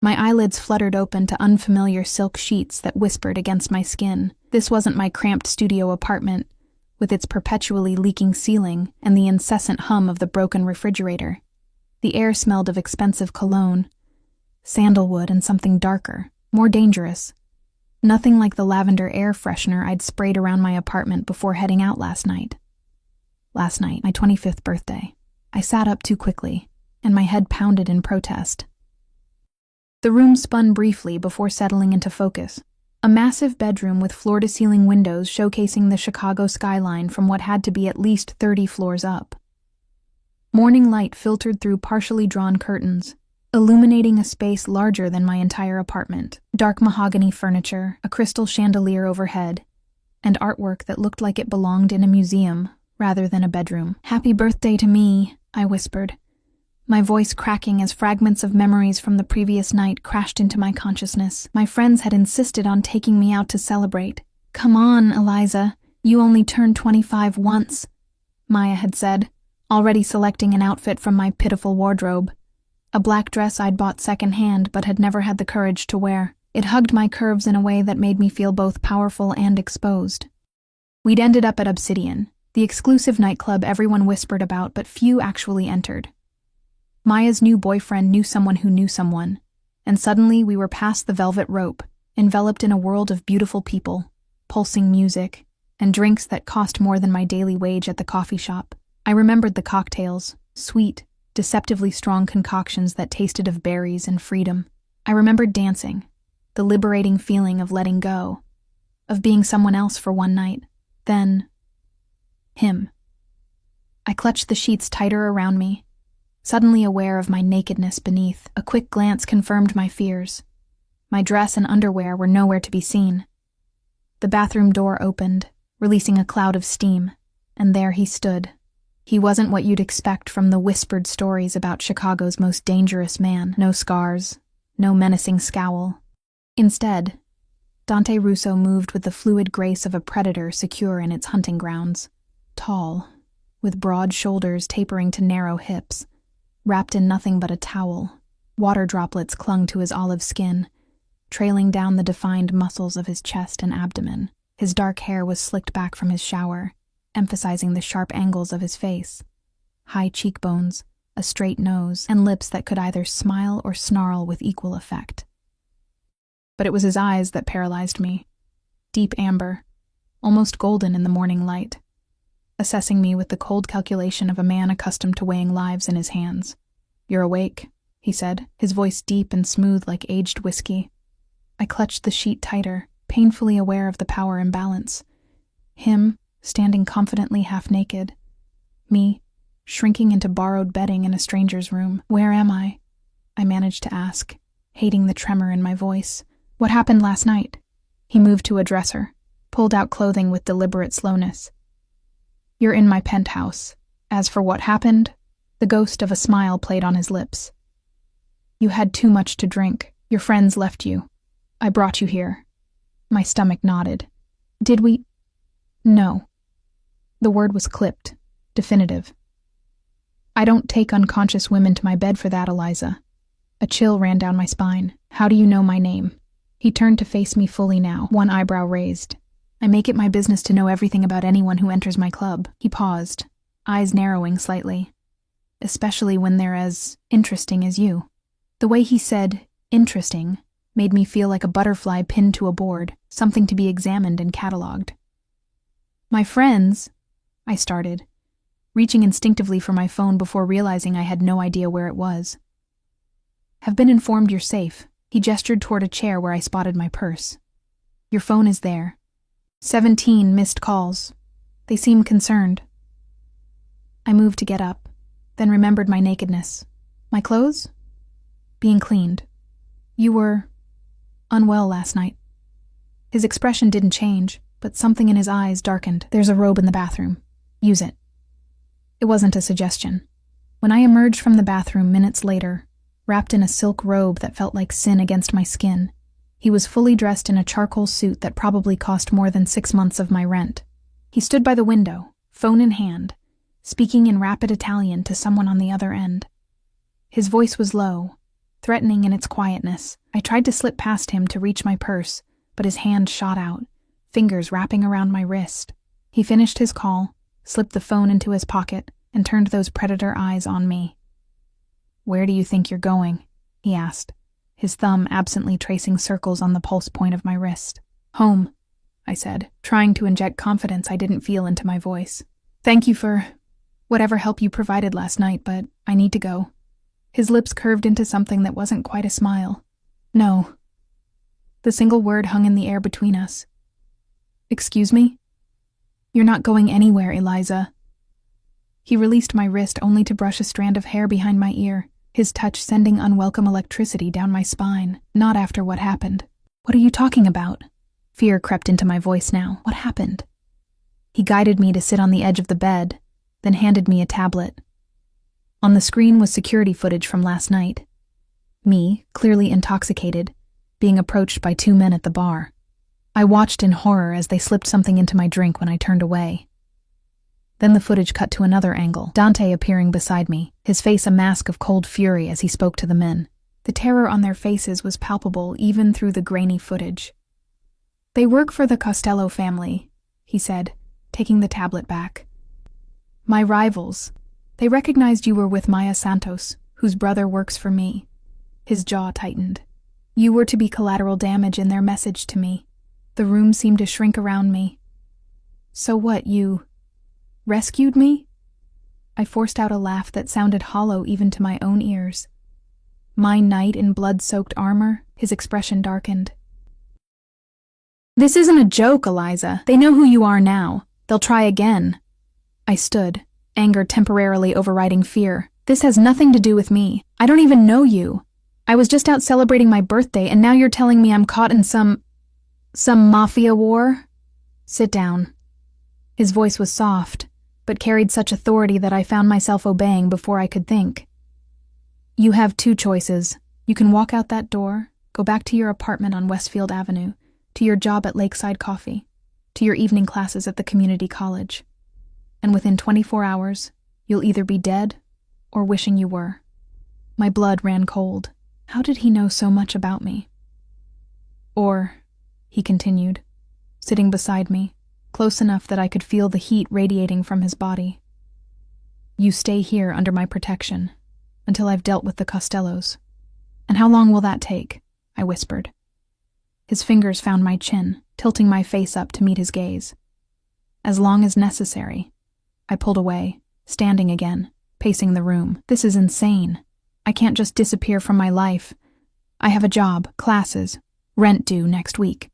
My eyelids fluttered open to unfamiliar silk sheets that whispered against my skin. This wasn't my cramped studio apartment, with its perpetually leaking ceiling and the incessant hum of the broken refrigerator. The air smelled of expensive cologne, sandalwood, and something darker, more dangerous. Nothing like the lavender air freshener I'd sprayed around my apartment before heading out last night. Last night, my 25th birthday. I sat up too quickly, and my head pounded in protest. The room spun briefly before settling into focus. A massive bedroom with floor-to-ceiling windows showcasing the Chicago skyline from what had to be at least 30 floors up. Morning light filtered through partially drawn curtains, illuminating a space larger than my entire apartment. Dark mahogany furniture, a crystal chandelier overhead, and artwork that looked like it belonged in a museum rather than a bedroom. "Happy birthday to me," I whispered, my voice cracking as fragments of memories from the previous night crashed into my consciousness. My friends had insisted on taking me out to celebrate. "Come on, Eliza, you only turned 25 once," Maya had said, already selecting an outfit from my pitiful wardrobe. A black dress I'd bought secondhand but had never had the courage to wear. It hugged my curves in a way that made me feel both powerful and exposed. We'd ended up at Obsidian, the exclusive nightclub everyone whispered about but few actually entered. Maya's new boyfriend knew someone who knew someone, and suddenly we were past the velvet rope, enveloped in a world of beautiful people, pulsing music, and drinks that cost more than my daily wage at the coffee shop. I remembered the cocktails, sweet, deceptively strong concoctions that tasted of berries and freedom. I remembered dancing, the liberating feeling of letting go, of being someone else for one night. Then, him. I clutched the sheets tighter around me, suddenly aware of my nakedness beneath. A quick glance confirmed my fears. My dress and underwear were nowhere to be seen. The bathroom door opened, releasing a cloud of steam, and there he stood. He wasn't what you'd expect from the whispered stories about Chicago's most dangerous man. No scars, no menacing scowl. Instead, Dante Russo moved with the fluid grace of a predator secure in its hunting grounds. Tall, with broad shoulders tapering to narrow hips, wrapped in nothing but a towel, water droplets clung to his olive skin, trailing down the defined muscles of his chest and abdomen. His dark hair was slicked back from his shower, emphasizing the sharp angles of his face. High cheekbones, a straight nose, and lips that could either smile or snarl with equal effect. But it was his eyes that paralyzed me. Deep amber, almost golden in the morning light, assessing me with the cold calculation of a man accustomed to weighing lives in his hands. "You're awake," he said, his voice deep and smooth like aged whiskey. I clutched the sheet tighter, painfully aware of the power imbalance. Him, standing confidently half-naked. Me, shrinking into borrowed bedding in a stranger's room. "Where am I?" I managed to ask, hating the tremor in my voice. "What happened last night?" He moved to a dresser, pulled out clothing with deliberate slowness. "You're in my penthouse. As for what happened," the ghost of a smile played on his lips. "You had too much to drink. Your friends left you. I brought you here." My stomach nodded. "Did we?" "No." The word was clipped, definitive. "I don't take unconscious women to my bed for that, Eliza." A chill ran down my spine. "How do you know my name?" He turned to face me fully now, one eyebrow raised. "I make it my business to know everything about anyone who enters my club." He paused, eyes narrowing slightly. "Especially when they're as interesting as you." The way he said, "interesting," made me feel like a butterfly pinned to a board, something to be examined and catalogued. "My friends," I started, reaching instinctively for my phone before realizing I had no idea where it was. "Have been informed you're safe." He gestured toward a chair where I spotted my purse. "Your phone is there. 17 missed calls. They seem concerned." I moved to get up, then remembered my nakedness. "My clothes?" "Being cleaned." "You were unwell last night." His expression didn't change, but something in his eyes darkened. "There's a robe in the bathroom. Use it." It wasn't a suggestion. When I emerged from the bathroom minutes later, wrapped in a silk robe that felt like sin against my skin, he was fully dressed in a charcoal suit that probably cost more than 6 months of my rent. He stood by the window, phone in hand, speaking in rapid Italian to someone on the other end. His voice was low, threatening in its quietness. I tried to slip past him to reach my purse, but his hand shot out, fingers wrapping around my wrist. He finished his call, slipped the phone into his pocket, and turned those predator eyes on me. "Where do you think you're going?" he asked, his thumb absently tracing circles on the pulse point of my wrist. "Home," I said, trying to inject confidence I didn't feel into my voice. "Thank you for whatever help you provided last night, but I need to go." His lips curved into something that wasn't quite a smile. "No." The single word hung in the air between us. "Excuse me?" "You're not going anywhere, Eliza." He released my wrist only to brush a strand of hair behind my ear, his touch sending unwelcome electricity down my spine. "Not after what happened." "What are you talking about?" Fear crept into my voice now. "What happened?" He guided me to sit on the edge of the bed, then handed me a tablet. On the screen was security footage from last night. Me, clearly intoxicated, being approached by 2 men at the bar. I watched in horror as they slipped something into my drink when I turned away. Then the footage cut to another angle, Dante appearing beside me, his face a mask of cold fury as he spoke to the men. The terror on their faces was palpable even through the grainy footage. "They work for the Costello family," he said, taking the tablet back. "My rivals. They recognized you were with Maya Santos, whose brother works for me." His jaw tightened. "You were to be collateral damage in their message to me." The room seemed to shrink around me. "So what, you rescued me?" I forced out a laugh that sounded hollow even to my own ears. "My knight in blood-soaked armor?" His expression darkened. "This isn't a joke, Eliza. They know who you are now. They'll try again." I stood, anger temporarily overriding fear. "This has nothing to do with me. I don't even know you. I was just out celebrating my birthday, and now you're telling me I'm caught in some mafia war?" "Sit down." His voice was soft, but carried such authority that I found myself obeying before I could think. "You have 2 choices. You can walk out that door, go back to your apartment on Westfield Avenue, to your job at Lakeside Coffee, to your evening classes at the community college. And within 24 hours, you'll either be dead or wishing you were." My blood ran cold. How did he know so much about me? "Or," he continued, sitting beside me, close enough that I could feel the heat radiating from his body, "you stay here under my protection until I've dealt with the Costellos." "And how long will that take?" I whispered. His fingers found my chin, tilting my face up to meet his gaze. "As long as necessary." I pulled away, standing again, pacing the room. "This is insane. I can't just disappear from my life. I have a job, classes, rent due next week.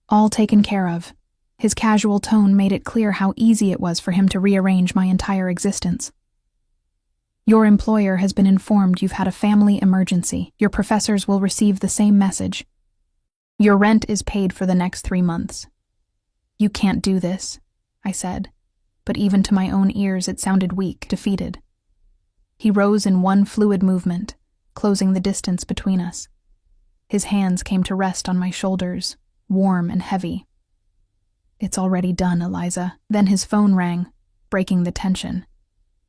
All taken care of." His casual tone made it clear how easy it was for him to rearrange my entire existence. "Your employer has been informed you've had a family emergency. Your professors will receive the same message. Your rent is paid for the next 3 months." "You can't do this," I said, but even to my own ears it sounded weak, defeated. He rose in one fluid movement, closing the distance between us. His hands came to rest on my shoulders, warm and heavy. "It's already done, Eliza." Then his phone rang, breaking the tension.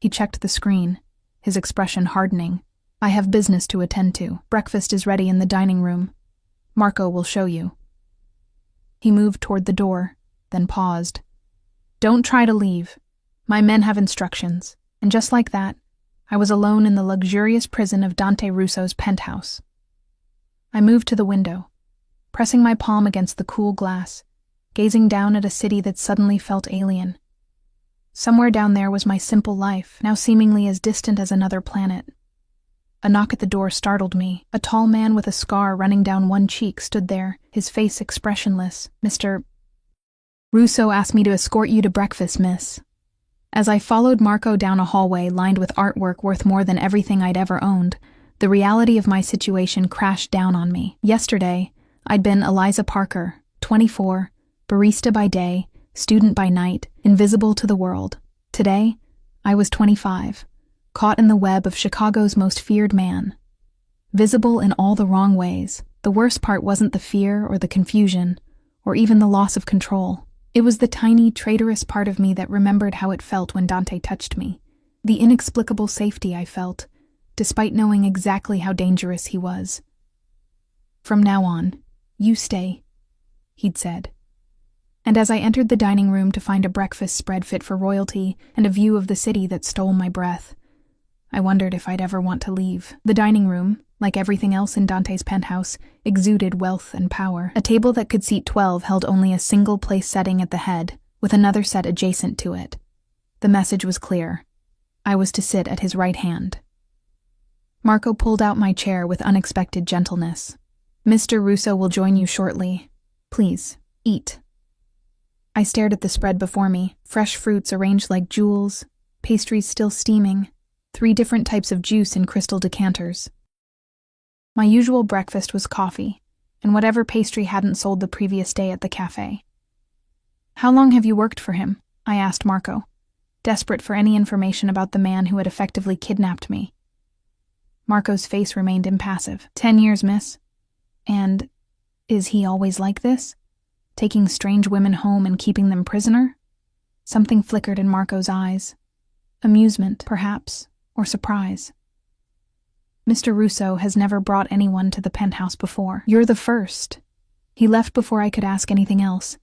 He checked the screen, his expression hardening. "I have business to attend to. Breakfast is ready in the dining room. Marco will show you." He moved toward the door, then paused. "Don't try to leave. My men have instructions." And just like that, I was alone in the luxurious prison of Dante Russo's penthouse. I moved to the window, pressing my palm against the cool glass, gazing down at a city that suddenly felt alien. Somewhere down there was my simple life, now seemingly as distant as another planet. A knock at the door startled me. A tall man with a scar running down one cheek stood there, his face expressionless. "Mr. Russo asked me to escort you to breakfast, miss." As I followed Marco down a hallway lined with artwork worth more than everything I'd ever owned, the reality of my situation crashed down on me. Yesterday, I'd been Eliza Parker, 24, barista by day, student by night, invisible to the world. Today, I was 25, caught in the web of Chicago's most feared man. Visible in all the wrong ways. The worst part wasn't the fear or the confusion, or even the loss of control. It was the tiny, traitorous part of me that remembered how it felt when Dante touched me. The inexplicable safety I felt, despite knowing exactly how dangerous he was. "From now on, you stay," he'd said. And as I entered the dining room to find a breakfast spread fit for royalty and a view of the city that stole my breath, I wondered if I'd ever want to leave. The dining room, like everything else in Dante's penthouse, exuded wealth and power. A table that could seat 12 held only a single place setting at the head, with another set adjacent to it. The message was clear. I was to sit at his right hand. Marco pulled out my chair with unexpected gentleness. "Mr. Russo will join you shortly. Please, eat." I stared at the spread before me, fresh fruits arranged like jewels, pastries still steaming, 3 different types of juice in crystal decanters. My usual breakfast was coffee, and whatever pastry hadn't sold the previous day at the cafe. "How long have you worked for him?" I asked Marco, desperate for any information about the man who had effectively kidnapped me. Marco's face remained impassive. 10 years, miss." "And is he always like this? Taking strange women home and keeping them prisoner?" Something flickered in Marco's eyes. Amusement, perhaps, or surprise. "Mr. Russo has never brought anyone to the penthouse before. You're the first." He left before I could ask anything else,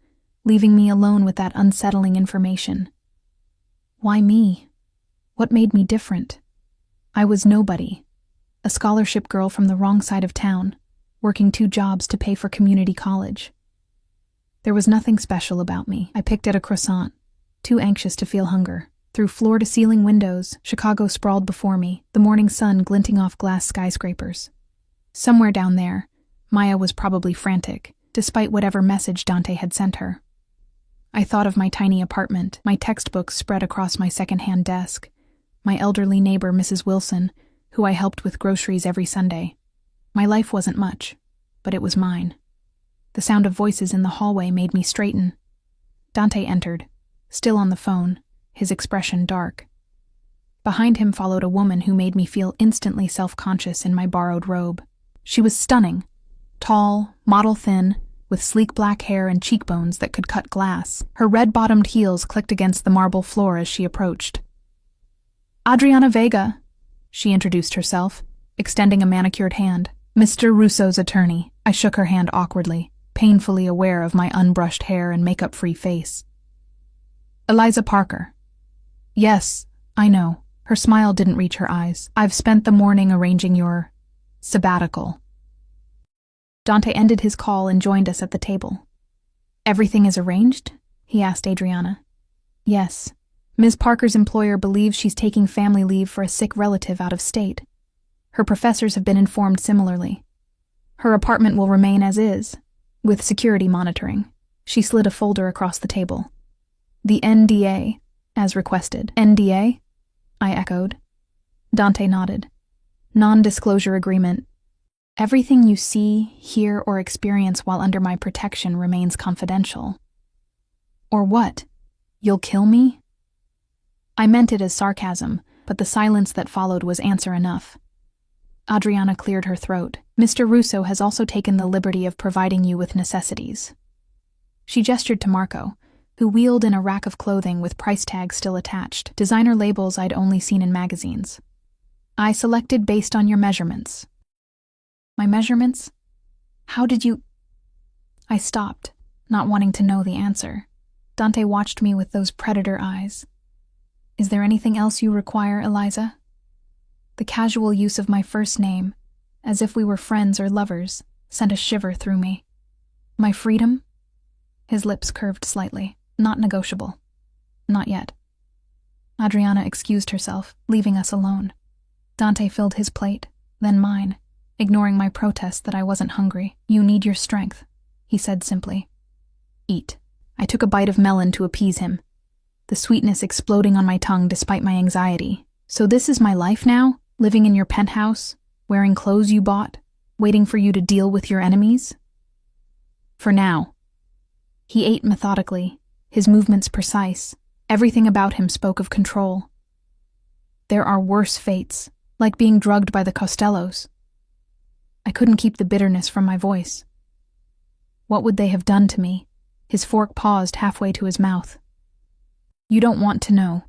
leaving me alone with that unsettling information. Why me? What made me different? I was nobody. A scholarship girl from the wrong side of town, working 2 jobs to pay for community college. There was nothing special about me. I picked at a croissant, too anxious to feel hunger. Through floor-to-ceiling windows, Chicago sprawled before me, the morning sun glinting off glass skyscrapers. Somewhere down there, Maya was probably frantic, despite whatever message Dante had sent her. I thought of my tiny apartment, my textbooks spread across my second-hand desk, my elderly neighbor Mrs. Wilson, who I helped with groceries every Sunday. My life wasn't much, but it was mine. The sound of voices in the hallway made me straighten. Dante entered, still on the phone, his expression dark. Behind him followed a woman who made me feel instantly self-conscious in my borrowed robe. She was stunning. Tall, model-thin, with sleek black hair and cheekbones that could cut glass. Her red-bottomed heels clicked against the marble floor as she approached. "Adriana Vega," she introduced herself, extending a manicured hand. "Mr. Russo's attorney." I shook her hand awkwardly, painfully aware of my unbrushed hair and makeup-free face. "Eliza Parker." "Yes, I know." Her smile didn't reach her eyes. "I've spent the morning arranging your sabbatical." Dante ended his call and joined us at the table. "Everything is arranged?" he asked Adriana. "Yes. Ms. Parker's employer believes she's taking family leave for a sick relative out of state. Her professors have been informed similarly. Her apartment will remain as is, with security monitoring." She slid a folder across the table. "The NDA, as requested." "NDA?" I echoed. Dante nodded. "Non-disclosure agreement. Everything you see, hear, or experience while under my protection remains confidential." "Or what? You'll kill me?" I meant it as sarcasm, but the silence that followed was answer enough. Adriana cleared her throat. "Mr. Russo has also taken the liberty of providing you with necessities." She gestured to Marco, who wheeled in a rack of clothing with price tags still attached, designer labels I'd only seen in magazines. "I selected based on your measurements." "My measurements? How did you—" I stopped, not wanting to know the answer. Dante watched me with those predator eyes. "Is there anything else you require, Eliza?" The casual use of my first name, as if we were friends or lovers, sent a shiver through me. "My freedom?" His lips curved slightly. "Not negotiable. Not yet." Adriana excused herself, leaving us alone. Dante filled his plate, then mine, ignoring my protest that I wasn't hungry. "You need your strength," he said simply. "Eat." I took a bite of melon to appease him, the sweetness exploding on my tongue despite my anxiety. "So this is my life now? Living in your penthouse, wearing clothes you bought, waiting for you to deal with your enemies?" "For now." He ate methodically, his movements precise. Everything about him spoke of control. "There are worse fates, like being drugged by the Costellos." I couldn't keep the bitterness from my voice. What would they have done to me? His fork paused halfway to his mouth. "You don't want to know.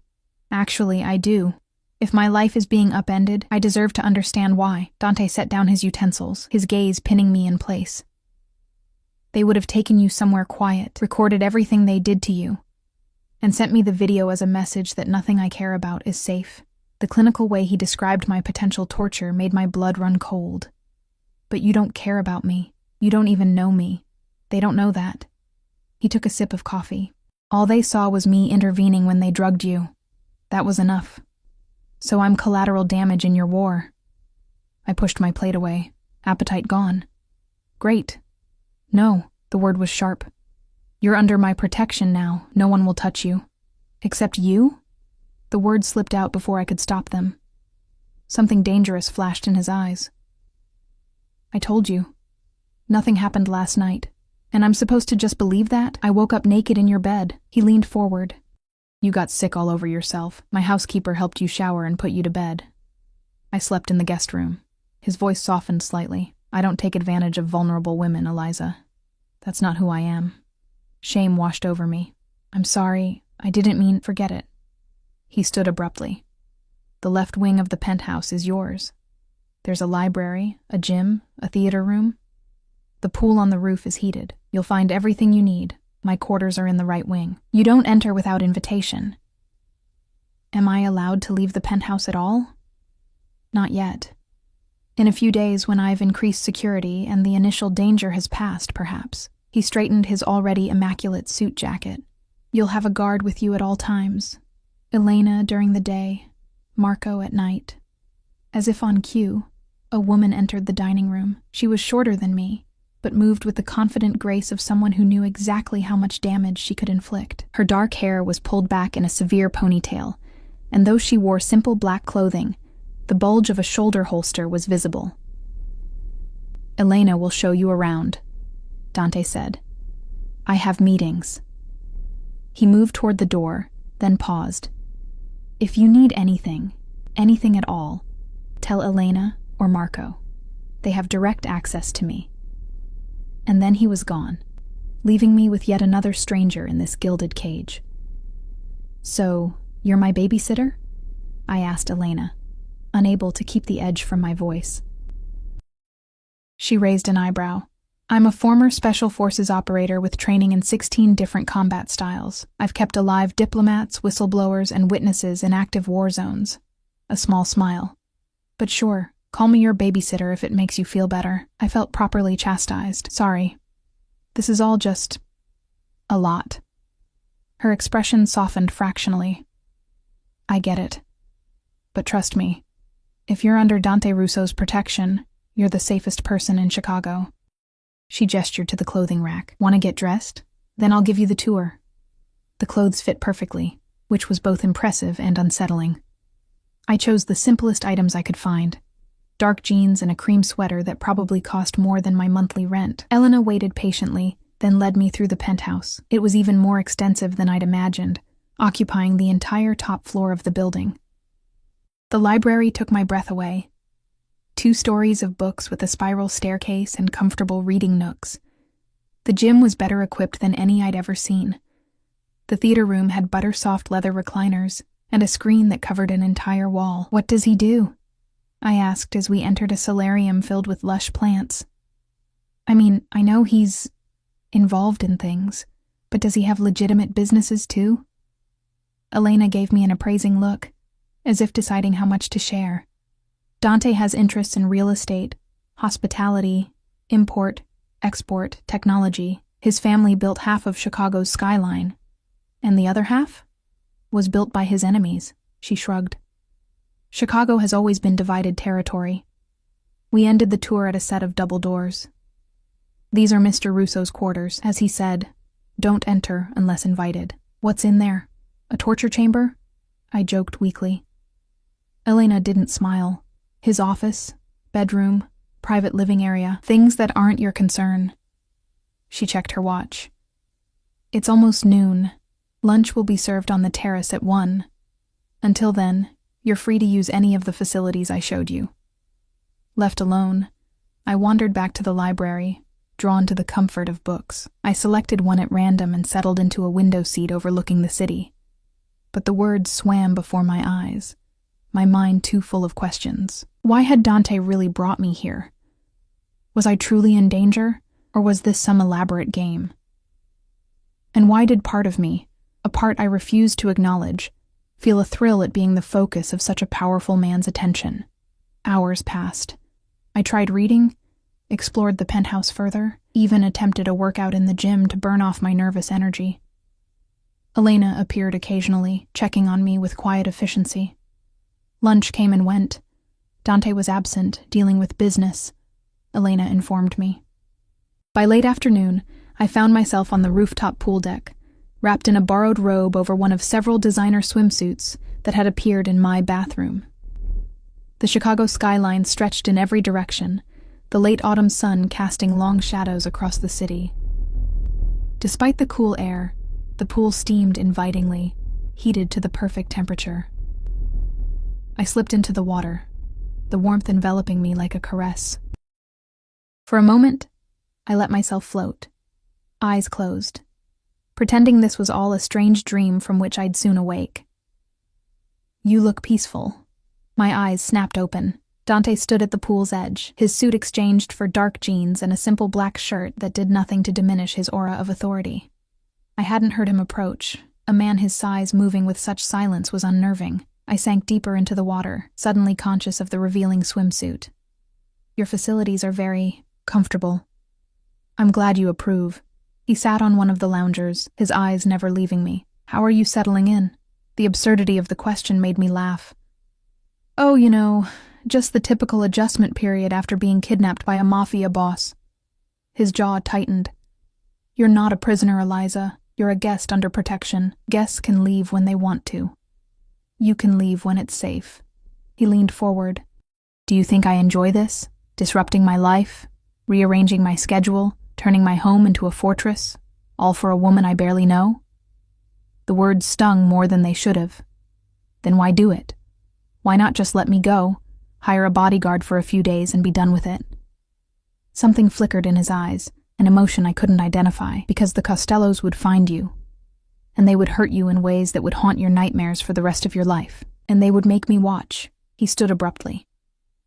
Actually, I do. If my life is being upended, I deserve to understand why. Dante set down his utensils, his gaze pinning me in place. They would have taken you somewhere quiet, recorded everything they did to you, and sent me the video as a message that nothing I care about is safe. The clinical way he described my potential torture made my blood run cold. But you don't care about me. You don't even know me. They don't know that. He took a sip of coffee. All they saw was me intervening when they drugged you. That was enough. So I'm collateral damage in your war. I pushed my plate away, appetite gone. Great. No, the word was sharp. You're under my protection now. No one will touch you. Except you? The words slipped out before I could stop them. Something dangerous flashed in his eyes. I told you. Nothing happened last night. And I'm supposed to just believe that? I woke up naked in your bed. He leaned forward. You got sick all over yourself. My housekeeper helped you shower and put you to bed. I slept in the guest room. His voice softened slightly. I don't take advantage of vulnerable women, Eliza. That's not who I am. Shame washed over me. I'm sorry. I didn't mean... Forget it. He stood abruptly. The left wing of the penthouse is yours. There's a library, a gym, a theater room. The pool on the roof is heated. You'll find everything you need. My quarters are in the right wing. You don't enter without invitation. Am I allowed to leave the penthouse at all? Not yet. In a few days, when I've increased security and the initial danger has passed, perhaps. He straightened his already immaculate suit jacket. You'll have a guard with you at all times. Elena during the day, Marco at night. As if on cue, a woman entered the dining room. She was shorter than me, but moved with the confident grace of someone who knew exactly how much damage she could inflict. Her dark hair was pulled back in a severe ponytail, and though she wore simple black clothing, the bulge of a shoulder holster was visible. Elena will show you around, Dante said. I have meetings. He moved toward the door, then paused. If you need anything at all, tell Elena or Marco. They have direct access to me. And then he was gone, leaving me with yet another stranger in this gilded cage. So, you're my babysitter? I asked Elena, unable to keep the edge from my voice. She raised an eyebrow. I'm a former Special Forces operator with training in 16 different combat styles. I've kept alive diplomats, whistleblowers, and witnesses in active war zones. A small smile. But sure, call me your babysitter if it makes you feel better. I felt properly chastised. Sorry. This is all just... a lot. Her expression softened fractionally. I get it. But trust me, if you're under Dante Russo's protection, you're the safest person in Chicago. She gestured to the clothing rack. Want to get dressed? Then I'll give you the tour. The clothes fit perfectly, which was both impressive and unsettling. I chose the simplest items I could find. Dark jeans and a cream sweater that probably cost more than my monthly rent. Elena waited patiently, then led me through the penthouse. It was even more extensive than I'd imagined, occupying the entire top floor of the building. The library took my breath away. 2 stories of books with a spiral staircase and comfortable reading nooks. The gym was better equipped than any I'd ever seen. The theater room had butter-soft leather recliners and a screen that covered an entire wall. What does he do? I asked as we entered a solarium filled with lush plants. I mean, I know he's involved in things, but does he have legitimate businesses too? Elena gave me an appraising look, as if deciding how much to share. Dante has interests in real estate, hospitality, import, export, technology. His family built half of Chicago's skyline, and the other half was built by his enemies. She shrugged. Chicago has always been divided territory. We ended the tour at a set of double doors. These are Mr. Russo's quarters. As he said, don't enter unless invited. What's in there? A torture chamber? I joked weakly. Elena didn't smile. His office, bedroom, private living area, things that aren't your concern. She checked her watch. It's almost noon. Lunch will be served on the terrace at 1. Until then, you're free to use any of the facilities I showed you. Left alone, I wandered back to the library, drawn to the comfort of books. I selected one at random and settled into a window seat overlooking the city. But the words swam before my eyes. my mind too full of questions. Why had Dante really brought me here? Was I truly in danger, or was this some elaborate game? And why did part of me, a part I refused to acknowledge, feel a thrill at being the focus of such a powerful man's attention? Hours passed. I tried reading, explored the penthouse further, even attempted a workout in the gym to burn off my nervous energy. Elena appeared occasionally, checking on me with quiet efficiency. Lunch came and went. Dante was absent, dealing with business, Elena informed me. By late afternoon, I found myself on the rooftop pool deck, wrapped in a borrowed robe over one of several designer swimsuits that had appeared in my bathroom. The Chicago skyline stretched in every direction, the late autumn sun casting long shadows across the city. Despite the cool air, the pool steamed invitingly, heated to the perfect temperature. I slipped into the water, the warmth enveloping me like a caress. For a moment, I let myself float, eyes closed, pretending this was all a strange dream from which I'd soon awake. "You look peaceful." My eyes snapped open. Dante stood at the pool's edge, his suit exchanged for dark jeans and a simple black shirt that did nothing to diminish his aura of authority. I hadn't heard him approach. A man his size moving with such silence was unnerving. I sank deeper into the water, suddenly conscious of the revealing swimsuit. "Your facilities are very comfortable." "I'm glad you approve." He sat on one of the loungers, his eyes never leaving me. "How are you settling in?" The absurdity of the question made me laugh. "Oh, just the typical adjustment period after being kidnapped by a mafia boss." His jaw tightened. "You're not a prisoner, Eliza. You're a guest under protection. Guests can leave when they want to. You can leave when it's safe." He leaned forward. "Do you think I enjoy this? Disrupting my life? Rearranging my schedule? Turning my home into a fortress? All for a woman I barely know?" The words stung more than they should have. Then why do it? Why not just let me go, hire a bodyguard for a few days and be done with it? Something flickered in his eyes, an emotion I couldn't identify, because the Costellos would find you, and they would hurt you in ways that would haunt your nightmares for the rest of your life, and they would make me watch. He stood abruptly.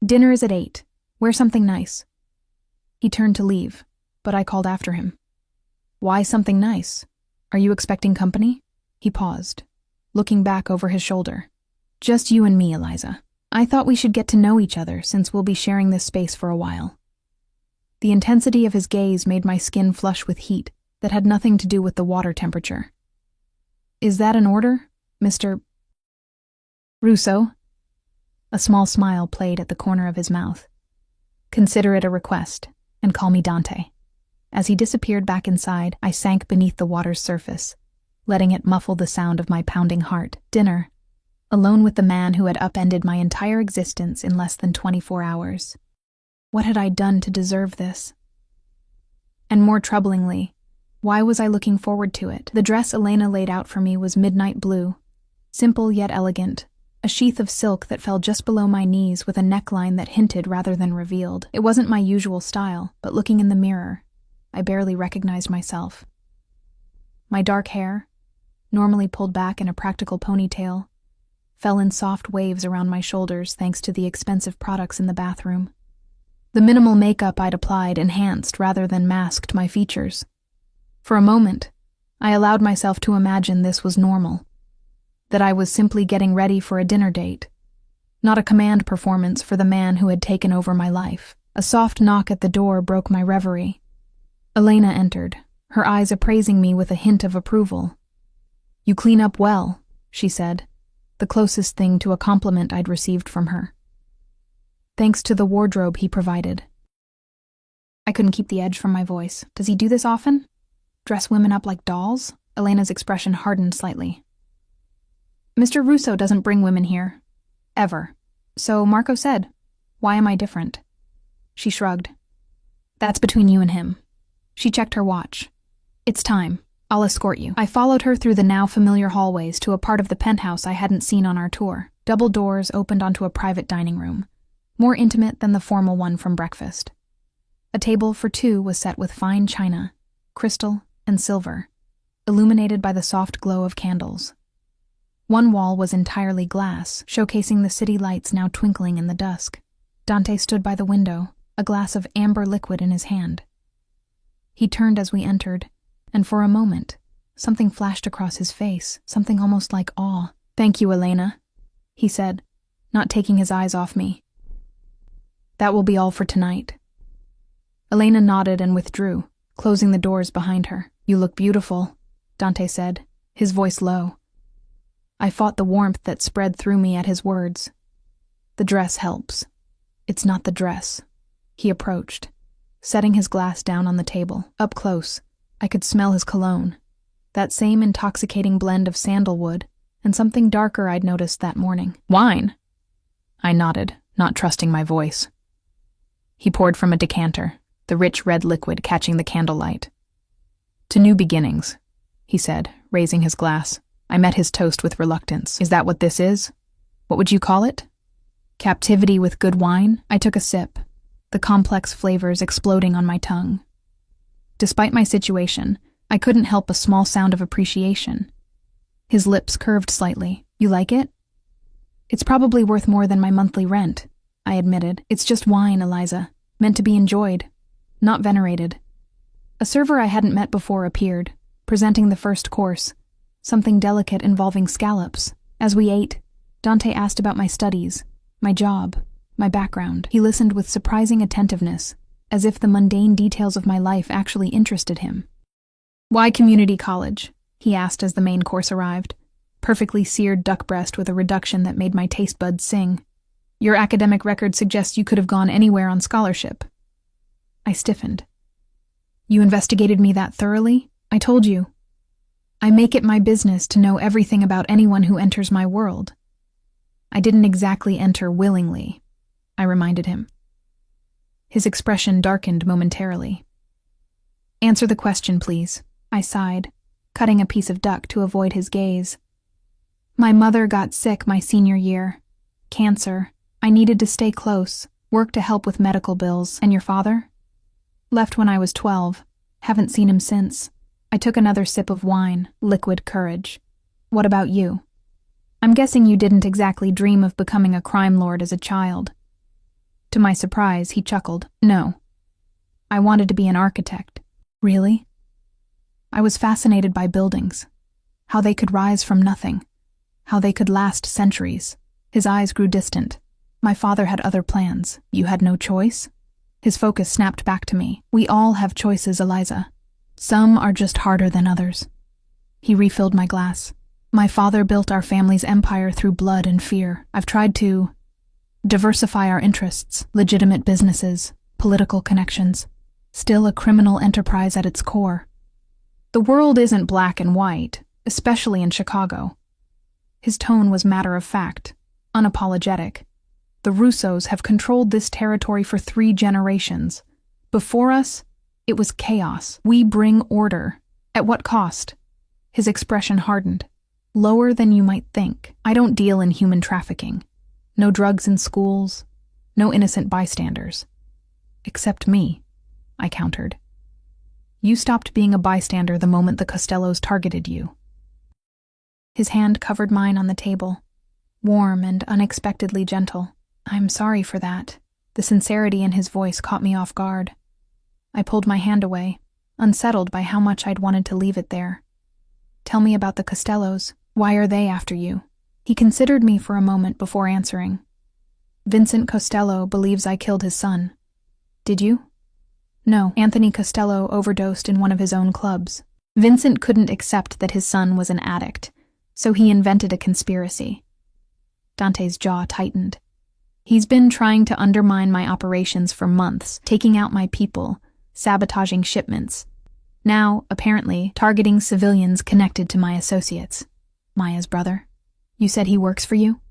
"Dinner is at 8. Wear something nice." He turned to leave, but I called after him. "Why something nice? Are you expecting company?" He paused, looking back over his shoulder. "Just you and me, Eliza. I thought we should get to know each other since we'll be sharing this space for a while." The intensity of his gaze made my skin flush with heat that had nothing to do with the water temperature. "Is that an order, Mr. Russo?" A small smile played at the corner of his mouth. "Consider it a request, and call me Dante." As he disappeared back inside, I sank beneath the water's surface, letting it muffle the sound of my pounding heart. Dinner, alone with the man who had upended my entire existence in less than 24 hours. What had I done to deserve this? And more troublingly, why was I looking forward to it? The dress Elena laid out for me was midnight blue, simple yet elegant, a sheath of silk that fell just below my knees with a neckline that hinted rather than revealed. It wasn't my usual style, but looking in the mirror, I barely recognized myself. My dark hair, normally pulled back in a practical ponytail, fell in soft waves around my shoulders thanks to the expensive products in the bathroom. The minimal makeup I'd applied enhanced rather than masked my features. For a moment, I allowed myself to imagine this was normal, that I was simply getting ready for a dinner date, not a command performance for the man who had taken over my life. A soft knock at the door broke my reverie. Elena entered, her eyes appraising me with a hint of approval. "You clean up well," she said, the closest thing to a compliment I'd received from her. "Thanks to the wardrobe he provided." I couldn't keep the edge from my voice. "Does he do this often? Dress women up like dolls?" Elena's expression hardened slightly. "Mr. Russo doesn't bring women here. Ever. So Marco said, why am I different?" She shrugged. "That's between you and him." She checked her watch. "It's time. I'll escort you." I followed her through the now familiar hallways to a part of the penthouse I hadn't seen on our tour. Double doors opened onto a private dining room, more intimate than the formal one from breakfast. A table for two was set with fine china, crystal, and silver, illuminated by the soft glow of candles. One wall was entirely glass, showcasing the city lights now twinkling in the dusk. Dante stood by the window, a glass of amber liquid in his hand. He turned as we entered, and for a moment, something flashed across his face, something almost like awe. "Thank you, Elena," he said, not taking his eyes off me. "That will be all for tonight." Elena nodded and withdrew, closing the doors behind her. "You look beautiful," Dante said, his voice low. I fought the warmth that spread through me at his words. "The dress helps." "It's not the dress." He approached, setting his glass down on the table. Up close, I could smell his cologne, that same intoxicating blend of sandalwood and something darker I'd noticed that morning. "Wine?" I nodded, not trusting my voice. He poured from a decanter, the rich red liquid catching the candlelight. "To new beginnings," he said, raising his glass. I met his toast with reluctance. "Is that what this is? What would you call it?" "Captivity with good wine?" I took a sip, the complex flavors exploding on my tongue. Despite my situation, I couldn't help a small sound of appreciation. His lips curved slightly. "You like it?" "It's probably worth more than my monthly rent," I admitted. "It's just wine, Eliza, meant to be enjoyed, not venerated." A server I hadn't met before appeared, presenting the first course, something delicate involving scallops. As we ate, Dante asked about my studies, my job, my background. He listened with surprising attentiveness, as if the mundane details of my life actually interested him. "Why community college?" he asked as the main course arrived. Perfectly seared duck breast with a reduction that made my taste buds sing. "Your academic record suggests you could have gone anywhere on scholarship." I stiffened. "You investigated me that thoroughly? I told you. I make it my business to know everything about anyone who enters my world." "I didn't exactly enter willingly," I reminded him. His expression darkened momentarily. "Answer the question, please," I sighed, cutting a piece of duck to avoid his gaze. "My mother got sick my senior year. Cancer. I needed to stay close, work to help with medical bills. And your father?" "Left when I was 12. Haven't seen him since." I took another sip of wine, liquid courage. "What about you? I'm guessing you didn't exactly dream of becoming a crime lord as a child." To my surprise, he chuckled. "No. I wanted to be an architect." "Really?" "I was fascinated by buildings, how they could rise from nothing, how they could last centuries." His eyes grew distant. "My father had other plans. You had no choice?" His focus snapped back to me. "We all have choices, Eliza. Some are just harder than others." He refilled my glass. "My father built our family's empire through blood and fear. I've tried to diversify our interests, legitimate businesses, political connections. Still a criminal enterprise at its core. The world isn't black and white, especially in Chicago." His tone was matter-of-fact, unapologetic. "The Russos have controlled this territory for 3 generations. Before us, it was chaos. We bring order. At what cost?" His expression hardened. "Lower than you might think. I don't deal in human trafficking. No drugs in schools. No innocent bystanders." "Except me," I countered. "You stopped being a bystander the moment the Costellos targeted you." His hand covered mine on the table, warm and unexpectedly gentle. "I'm sorry for that." The sincerity in his voice caught me off guard. I pulled my hand away, unsettled by how much I'd wanted to leave it there. "Tell me about the Costellos. Why are they after you?" He considered me for a moment before answering. "Vincent Costello believes I killed his son." "Did you?" "No, Anthony Costello overdosed in one of his own clubs. Vincent couldn't accept that his son was an addict, so he invented a conspiracy." Dante's jaw tightened. "He's been trying to undermine my operations for months, taking out my people, sabotaging shipments. Now, apparently, targeting civilians connected to my associates." "Maya's brother? You said he works for you?"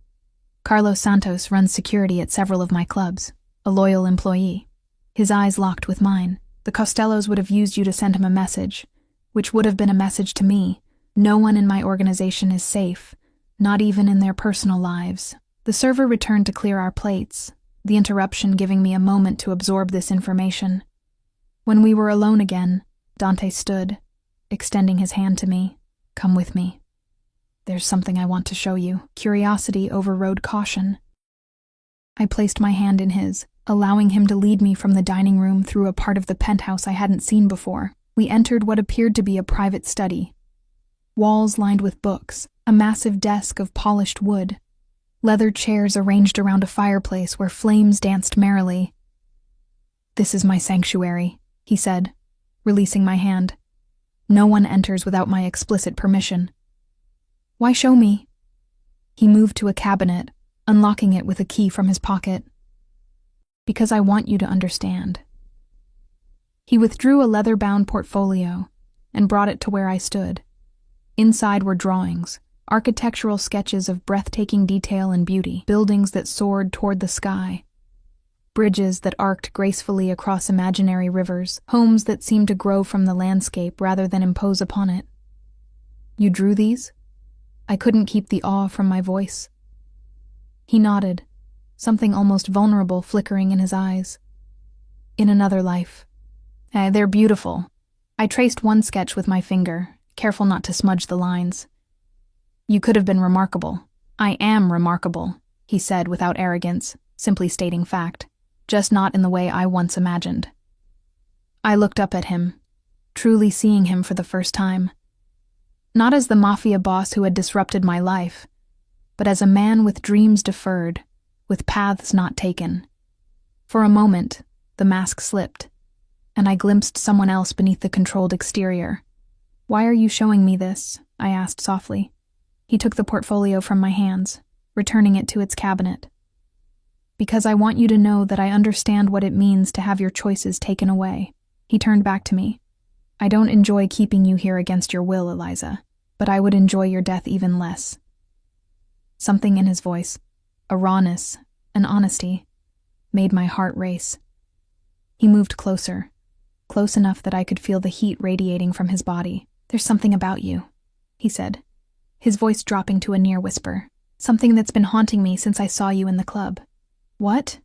"Carlos Santos runs security at several of my clubs, a loyal employee." His eyes locked with mine. "The Costellos would have used you to send him a message, which would have been a message to me. No one in my organization is safe, not even in their personal lives." The server returned to clear our plates, the interruption giving me a moment to absorb this information. When we were alone again, Dante stood, extending his hand to me. "Come with me." There's something I want to show you. Curiosity overrode caution. I placed my hand in his, allowing him to lead me from the dining room through a part of the penthouse I hadn't seen before. We entered what appeared to be a private study. Walls lined with books, a massive desk of polished wood, leather chairs arranged around a fireplace where flames danced merrily. "This is my sanctuary," he said, releasing my hand. "No one enters without my explicit permission." "Why show me?" He moved to a cabinet, unlocking it with a key from his pocket. "Because I want you to understand." He withdrew a leather-bound portfolio and brought it to where I stood. Inside were drawings, architectural sketches of breathtaking detail and beauty, buildings that soared toward the sky, bridges that arced gracefully across imaginary rivers, homes that seemed to grow from the landscape rather than impose upon it. "You drew these?" I couldn't keep the awe from my voice. He nodded, something almost vulnerable flickering in his eyes. "In another life. They're beautiful." I traced one sketch with my finger, careful not to smudge the lines. "You could have been remarkable." "I am remarkable," he said without arrogance, simply stating fact, just not in the way I once imagined. I looked up at him, truly seeing him for the first time. Not as the mafia boss who had disrupted my life, but as a man with dreams deferred, with paths not taken. For a moment, the mask slipped, and I glimpsed someone else beneath the controlled exterior. "Why are you showing me this?" I asked softly. He took the portfolio from my hands, returning it to its cabinet. "Because I want you to know that I understand what it means to have your choices taken away." He turned back to me. "I don't enjoy keeping you here against your will, Eliza, but I would enjoy your death even less." Something in his voice, a rawness, an honesty, made my heart race. He moved closer, close enough that I could feel the heat radiating from his body. "There's something about you," he said, his voice dropping to a near whisper. "Something that's been haunting me since I saw you in the club." "What?"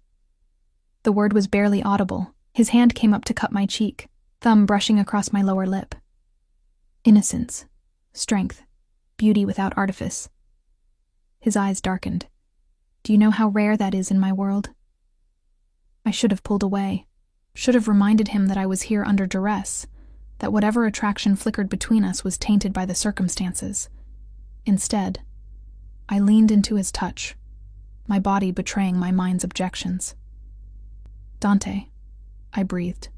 The word was barely audible. His hand came up to cup my cheek, thumb brushing across my lower lip. "Innocence, strength, beauty without artifice." His eyes darkened. "Do you know how rare that is in my world?" I should have pulled away, should have reminded him that I was here under duress, that whatever attraction flickered between us was tainted by the circumstances. Instead, I leaned into his touch, my body betraying my mind's objections. "Dante," I breathed,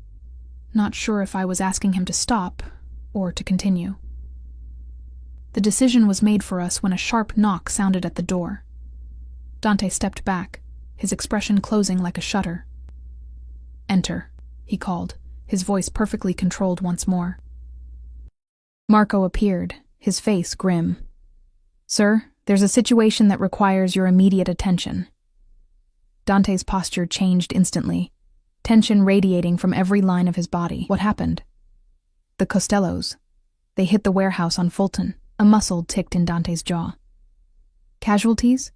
not sure if I was asking him to stop or to continue. The decision was made for us when a sharp knock sounded at the door. Dante stepped back, his expression closing like a shutter. "Enter," he called, his voice perfectly controlled once more. Marco appeared, his face grim. "Sir, there's a situation that requires your immediate attention." Dante's posture changed instantly, tension radiating from every line of his body. "What happened?" "The Costellos. They hit the warehouse on Fulton." A muscle ticked in Dante's jaw. "Casualties?"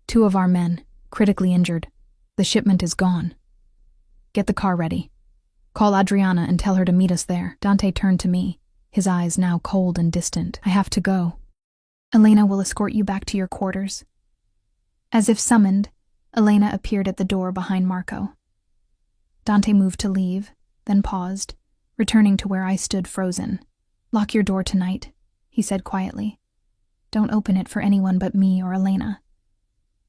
"2 of our men, critically injured. The shipment is gone." "Get the car ready. Call Adriana and tell her to meet us there." Dante turned to me, his eyes now cold and distant. "I have to go. Elena will escort you back to your quarters." As if summoned, Elena appeared at the door behind Marco. Dante moved to leave, then paused, returning to where I stood frozen. "Lock your door tonight," he said quietly. "Don't open it for anyone but me or Elena."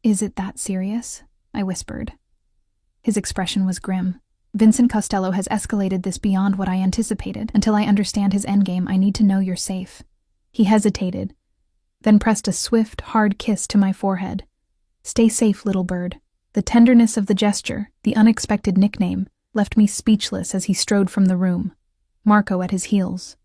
"Is it that serious?" I whispered. His expression was grim. "Vincent Costello has escalated this beyond what I anticipated. Until I understand his endgame, I need to know you're safe." He hesitated, then pressed a swift, hard kiss to my forehead. "Stay safe, little bird." The tenderness of the gesture, the unexpected nickname, left me speechless as he strode from the room, Marco at his heels.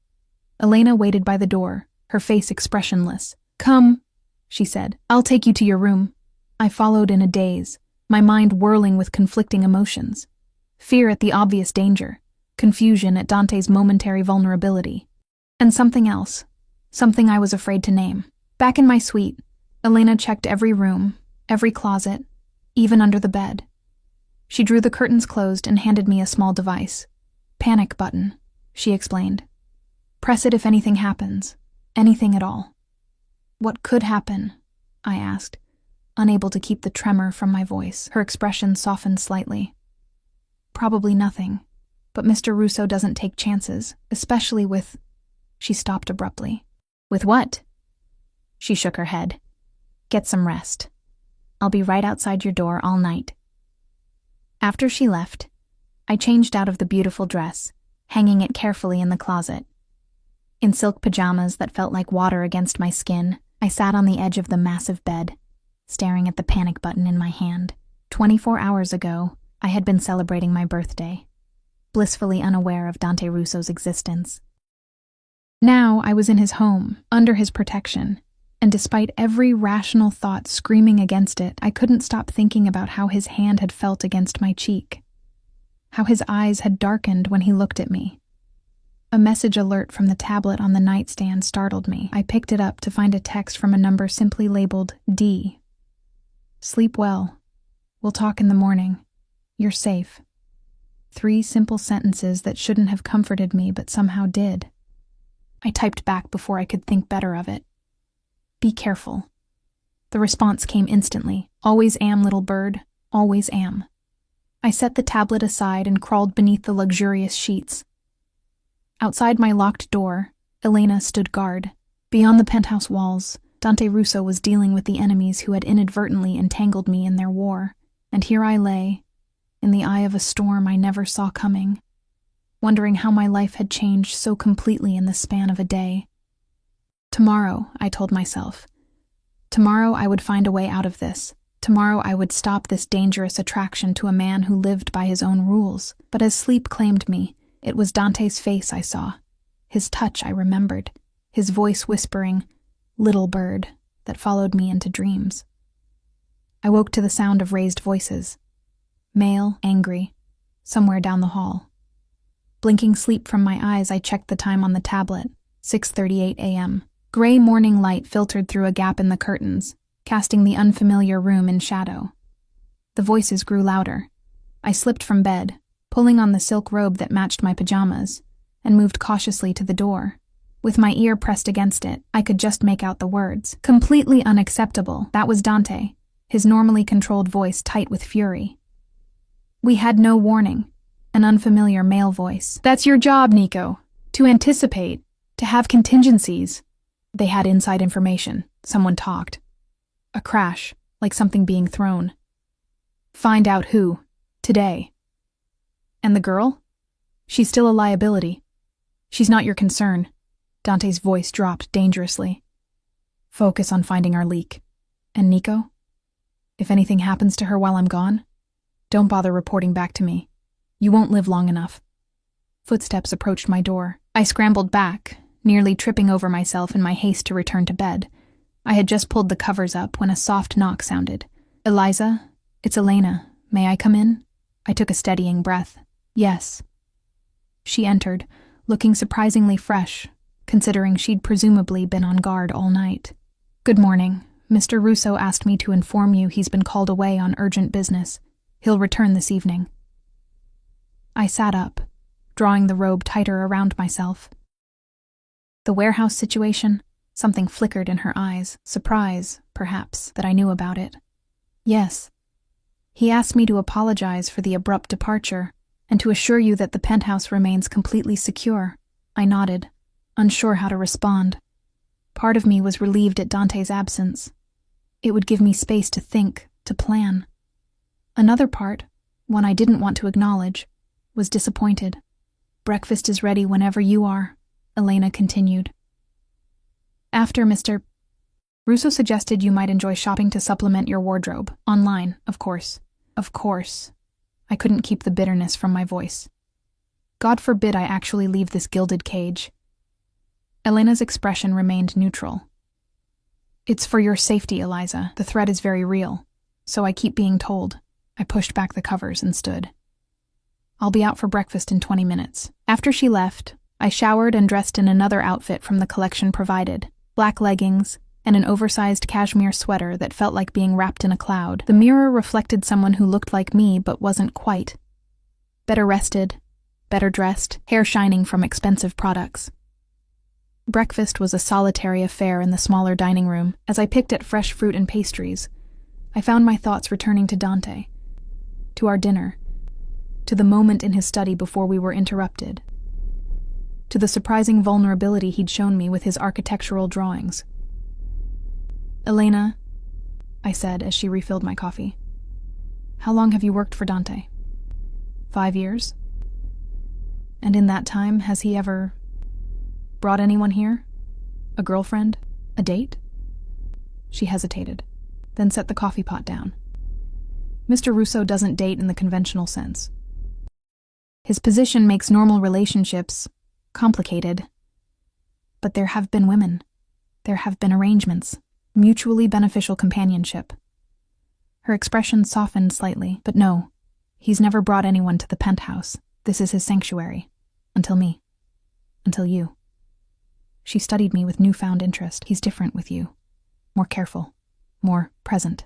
Elena waited by the door, her face expressionless. "Come," she said. "I'll take you to your room." I followed in a daze, my mind whirling with conflicting emotions. Fear at the obvious danger, confusion at Dante's momentary vulnerability, and something else, something I was afraid to name. Back in my suite, Elena checked every room, every closet, even under the bed. She drew the curtains closed and handed me a small device. "Panic button," she explained. "Press it if anything happens, anything at all." What could happen? I asked, unable to keep the tremor from my voice. Her expression softened slightly. Probably nothing, but Mr. Russo doesn't take chances, especially with... She stopped abruptly. With what? She shook her head. Get some rest. I'll be right outside your door all night. After she left, I changed out of the beautiful dress, hanging it carefully in the closet. In silk pajamas that felt like water against my skin, I sat on the edge of the massive bed, staring at the panic button in my hand. 24 hours ago, I had been celebrating my birthday, blissfully unaware of Dante Russo's existence. Now I was in his home, under his protection, and despite every rational thought screaming against it, I couldn't stop thinking about how his hand had felt against my cheek, how his eyes had darkened when he looked at me. A message alert from the tablet on the nightstand startled me. I picked it up to find a text from a number simply labeled D. Sleep well. We'll talk in the morning. You're safe. 3 simple sentences that shouldn't have comforted me but somehow did. I typed back before I could think better of it. Be careful. The response came instantly. Always am, little bird. Always am. I set the tablet aside and crawled beneath the luxurious sheets. Outside my locked door, Elena stood guard. Beyond the penthouse walls, Dante Russo was dealing with the enemies who had inadvertently entangled me in their war, and here I lay, in the eye of a storm I never saw coming, wondering how my life had changed so completely in the span of a day. Tomorrow, I told myself. Tomorrow I would find a way out of this. Tomorrow I would stop this dangerous attraction to a man who lived by his own rules. But as sleep claimed me, it was Dante's face I saw. His touch I remembered. His voice whispering, "Little bird," that followed me into dreams. I woke to the sound of raised voices. Male, angry, somewhere down the hall. Blinking sleep from my eyes, I checked the time on the tablet. 6:38 a.m. Gray morning light filtered through a gap in the curtains, casting the unfamiliar room in shadow. The voices grew louder. I slipped from bed, pulling on the silk robe that matched my pajamas, and moved cautiously to the door. With my ear pressed against it, I could just make out the words. Completely unacceptable. That was Dante, his normally controlled voice tight with fury. We had no warning. An unfamiliar male voice. That's your job, Nico. To anticipate. To have contingencies. They had inside information. Someone talked. A crash, like something being thrown. Find out who. Today. And the girl? She's still a liability. She's not your concern. Dante's voice dropped dangerously. Focus on finding our leak. And Nico? If anything happens to her while I'm gone, don't bother reporting back to me. You won't live long enough. Footsteps approached my door. I scrambled back, nearly tripping over myself in my haste to return to bed. I had just pulled the covers up when a soft knock sounded. Eliza, it's Elena. May I come in? I took a steadying breath. Yes. She entered, looking surprisingly fresh, considering she'd presumably been on guard all night. Good morning. Mr. Russo asked me to inform you he's been called away on urgent business. He'll return this evening. I sat up, drawing the robe tighter around myself. The warehouse situation? Something flickered in her eyes, surprise, perhaps, that I knew about it. Yes. He asked me to apologize for the abrupt departure and to assure you that the penthouse remains completely secure. I nodded, unsure how to respond. Part of me was relieved at Dante's absence. It would give me space to think, to plan. Another part, one I didn't want to acknowledge, was disappointed. Breakfast is ready whenever you are, Elena continued. After Mr. Russo suggested you might enjoy shopping to supplement your wardrobe. Online, of course. Of course. I couldn't keep the bitterness from my voice. God forbid I actually leave this gilded cage. Elena's expression remained neutral. It's for your safety, Eliza. The threat is very real. So I keep being told. I pushed back the covers and stood. I'll be out for breakfast in 20 minutes. After she left, I showered and dressed in another outfit from the collection provided. Black leggings, and an oversized cashmere sweater that felt like being wrapped in a cloud. The mirror reflected someone who looked like me but wasn't quite. Better rested, better dressed, hair shining from expensive products. Breakfast was a solitary affair in the smaller dining room. As I picked at fresh fruit and pastries, I found my thoughts returning to Dante, to our dinner, to the moment in his study before we were interrupted, to the surprising vulnerability he'd shown me with his architectural drawings. "Elena," I said as she refilled my coffee, "how long have you worked for Dante?" 5 years? And in that time, has he ever brought anyone here? A girlfriend? A date?" She hesitated, then set the coffee pot down. "Mr. Russo doesn't date in the conventional sense. His position makes normal relationships complicated. But there have been women. There have been arrangements, mutually beneficial companionship." Her expression softened slightly, but no, he's never brought anyone to the penthouse. This is his sanctuary. Until me. Until you. She studied me with newfound interest. "He's different with you. More careful. More present."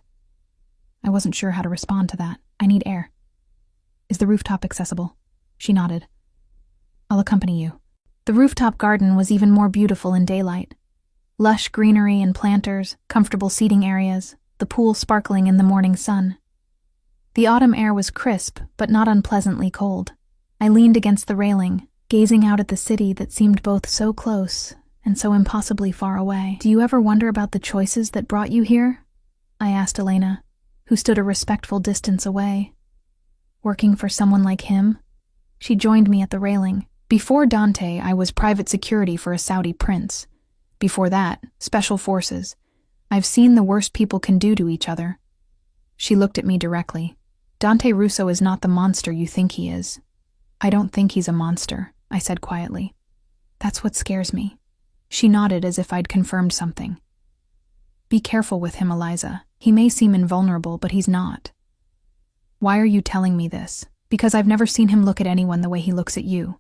I wasn't sure how to respond to that. "I need air. Is the rooftop accessible?" She nodded. "I'll accompany you." The rooftop garden was even more beautiful in daylight. Lush greenery and planters, comfortable seating areas, the pool sparkling in the morning sun. The autumn air was crisp, but not unpleasantly cold. I leaned against the railing, gazing out at the city that seemed both so close and so impossibly far away. "Do you ever wonder about the choices that brought you here?" I asked Elena, who stood a respectful distance away. "Working for someone like him?" She joined me at the railing. "Before Dante, I was private security for a Saudi prince. Before that, special forces. I've seen the worst people can do to each other." She looked at me directly. "Dante Russo is not the monster you think he is." "I don't think he's a monster," I said quietly. "That's what scares me." She nodded as if I'd confirmed something. "Be careful with him, Eliza. He may seem invulnerable, but he's not." "Why are you telling me this?" "Because I've never seen him look at anyone the way he looks at you."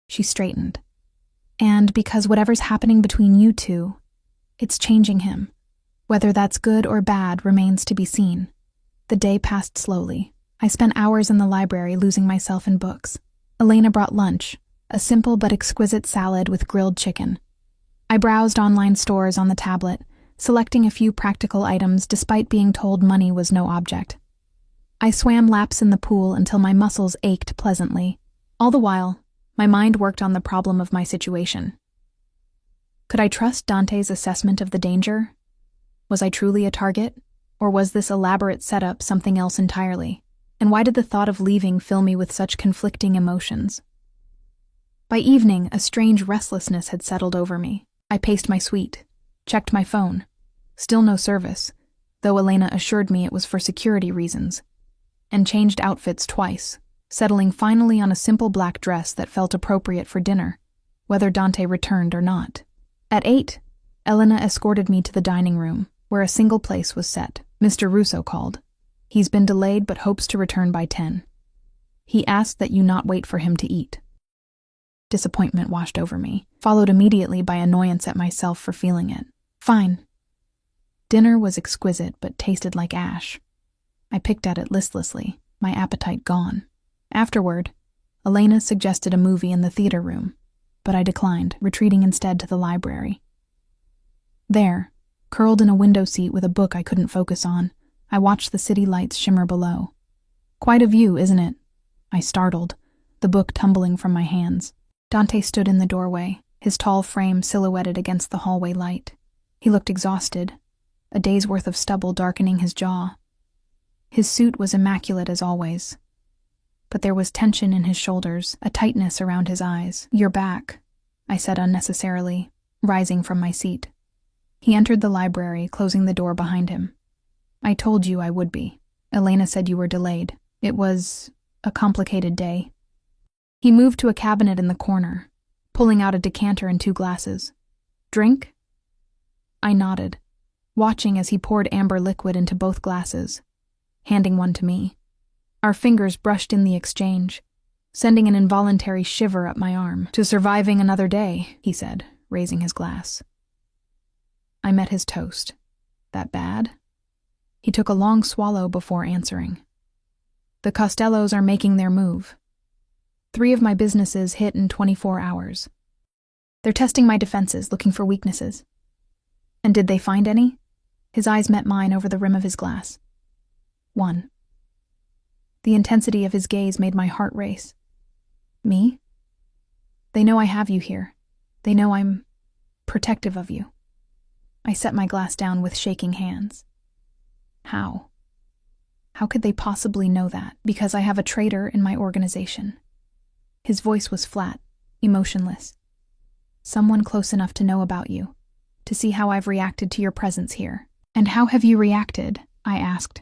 She straightened. "And because whatever's happening between you two, it's changing him. Whether that's good or bad remains to be seen." The day passed slowly. I spent hours in the library losing myself in books. Elena brought lunch, a simple but exquisite salad with grilled chicken. I browsed online stores on the tablet, selecting a few practical items despite being told money was no object. I swam laps in the pool until my muscles ached pleasantly. All the while, my mind worked on the problem of my situation. Could I trust Dante's assessment of the danger? Was I truly a target? Or was this elaborate setup something else entirely? And why did the thought of leaving fill me with such conflicting emotions? By evening, a strange restlessness had settled over me. I paced my suite, checked my phone. Still no service, though Elena assured me it was for security reasons, and changed outfits twice, settling finally on a simple black dress that felt appropriate for dinner, whether Dante returned or not. At 8, Elena escorted me to the dining room, where a single place was set. "Mr. Russo called. He's been delayed but hopes to return by 10. He asked that you not wait for him to eat." Disappointment washed over me, followed immediately by annoyance at myself for feeling it. Fine. Dinner was exquisite but tasted like ash. I picked at it listlessly, my appetite gone. Afterward, Elena suggested a movie in the theater room, but I declined, retreating instead to the library. There, curled in a window seat with a book I couldn't focus on, I watched the city lights shimmer below. "Quite a view, isn't it?" I startled, the book tumbling from my hands. Dante stood in the doorway, his tall frame silhouetted against the hallway light. He looked exhausted, a day's worth of stubble darkening his jaw. His suit was immaculate as always, but there was tension in his shoulders, a tightness around his eyes. "You're back," I said unnecessarily, rising from my seat. He entered the library, closing the door behind him. "I told you I would be. Elena said you were delayed. It was a complicated day." He moved to a cabinet in the corner, pulling out a decanter and 2 glasses. "Drink?" I nodded, watching as he poured amber liquid into both glasses, handing one to me. Our fingers brushed in the exchange, sending an involuntary shiver up my arm. "To surviving another day," he said, raising his glass. I met his toast. "That bad?" He took a long swallow before answering. "The Costellos are making their move. 3 of my businesses hit in 24 hours. They're testing my defenses, looking for weaknesses. And did they find any? His eyes met mine over the rim of his glass. 1. The intensity of his gaze made my heart race. Me? They know I have you here. They know I'm protective of you. I set my glass down with shaking hands. How? How could they possibly know that? Because I have a traitor in my organization. His voice was flat, emotionless. Someone close enough to know about you, to see how I've reacted to your presence here. And how have you reacted? I asked,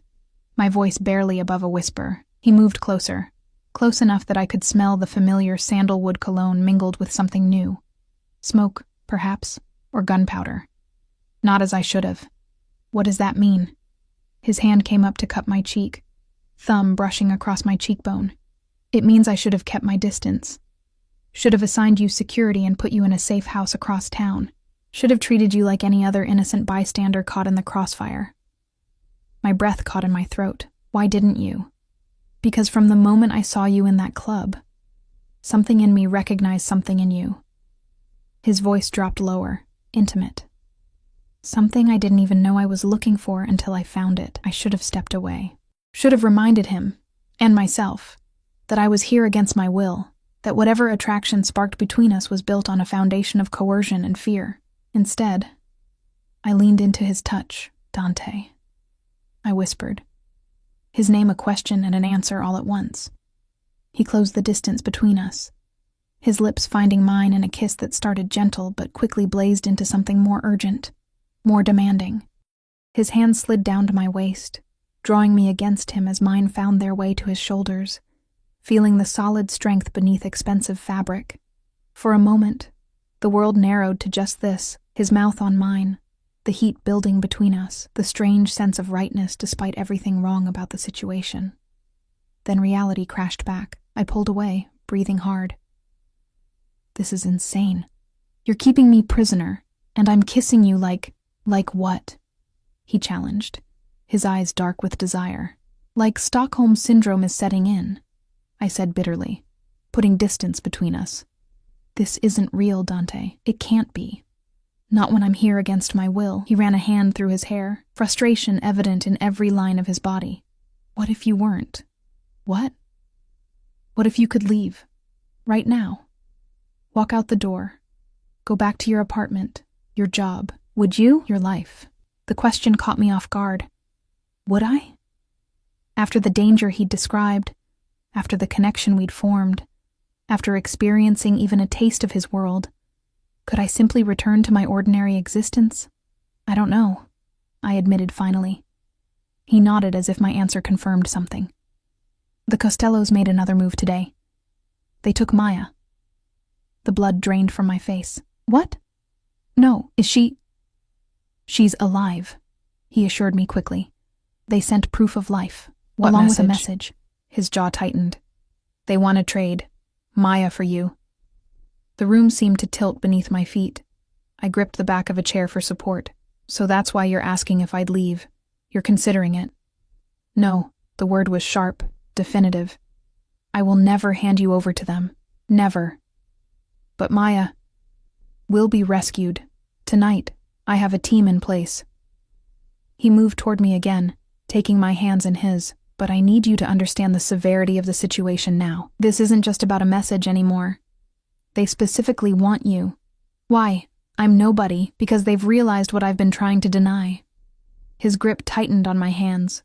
my voice barely above a whisper. He moved closer, close enough that I could smell the familiar sandalwood cologne mingled with something new. Smoke, perhaps, or gunpowder. Not as I should have. What does that mean? His hand came up to cup my cheek, thumb brushing across my cheekbone. It means I should have kept my distance. Should have assigned you security and put you in a safe house across town. Should have treated you like any other innocent bystander caught in the crossfire. My breath caught in my throat. Why didn't you? Because from the moment I saw you in that club, something in me recognized something in you. His voice dropped lower, intimate. Something I didn't even know I was looking for until I found it. I should have stepped away. Should have reminded him, and myself, that I was here against my will, that whatever attraction sparked between us was built on a foundation of coercion and fear. Instead, I leaned into his touch. Dante. I whispered, his name a question and an answer all at once. He closed the distance between us, his lips finding mine in a kiss that started gentle but quickly blazed into something more urgent, more demanding. His hand slid down to my waist, drawing me against him as mine found their way to his shoulders, feeling the solid strength beneath expensive fabric. For a moment, the world narrowed to just this, his mouth on mine, the heat building between us, the strange sense of rightness despite everything wrong about the situation. Then reality crashed back. I pulled away, breathing hard. This is insane. You're keeping me prisoner, and I'm kissing you like what? He challenged, his eyes dark with desire. Like Stockholm Syndrome is setting in, I said bitterly, putting distance between us. This isn't real, Dante. It can't be. Not when I'm here against my will. He ran a hand through his hair, frustration evident in every line of his body. What if you weren't? What? What if you could leave? Right now. Walk out the door. Go back to your apartment, your job. Would you? Your life. The question caught me off guard. Would I? After the danger he'd described, after the connection we'd formed, after experiencing even a taste of his world, could I simply return to my ordinary existence? I don't know, I admitted finally. He nodded as if my answer confirmed something. The Costellos made another move today. They took Maya. The blood drained from my face. What? No, is she... She's alive, he assured me quickly. They sent proof of life, along with a message. His jaw tightened. They want to trade. Maya for you. The room seemed to tilt beneath my feet. I gripped the back of a chair for support. So that's why you're asking if I'd leave. You're considering it. No, the word was sharp, definitive. I will never hand you over to them. Never. But Maya will be rescued. Tonight, I have a team in place. He moved toward me again, taking my hands in his. But I need you to understand the severity of the situation now. This isn't just about a message anymore. They specifically want you. Why? I'm nobody because they've realized what I've been trying to deny. His grip tightened on my hands.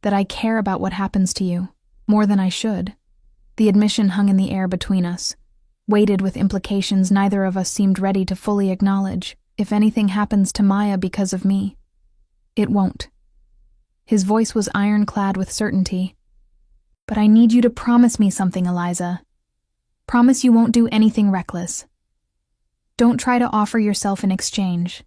That I care about what happens to you, more than I should. The admission hung in the air between us, weighted with implications neither of us seemed ready to fully acknowledge. If anything happens to Maya because of me, it won't. His voice was ironclad with certainty. But I need you to promise me something, Eliza. Promise you won't do anything reckless. Don't try to offer yourself in exchange.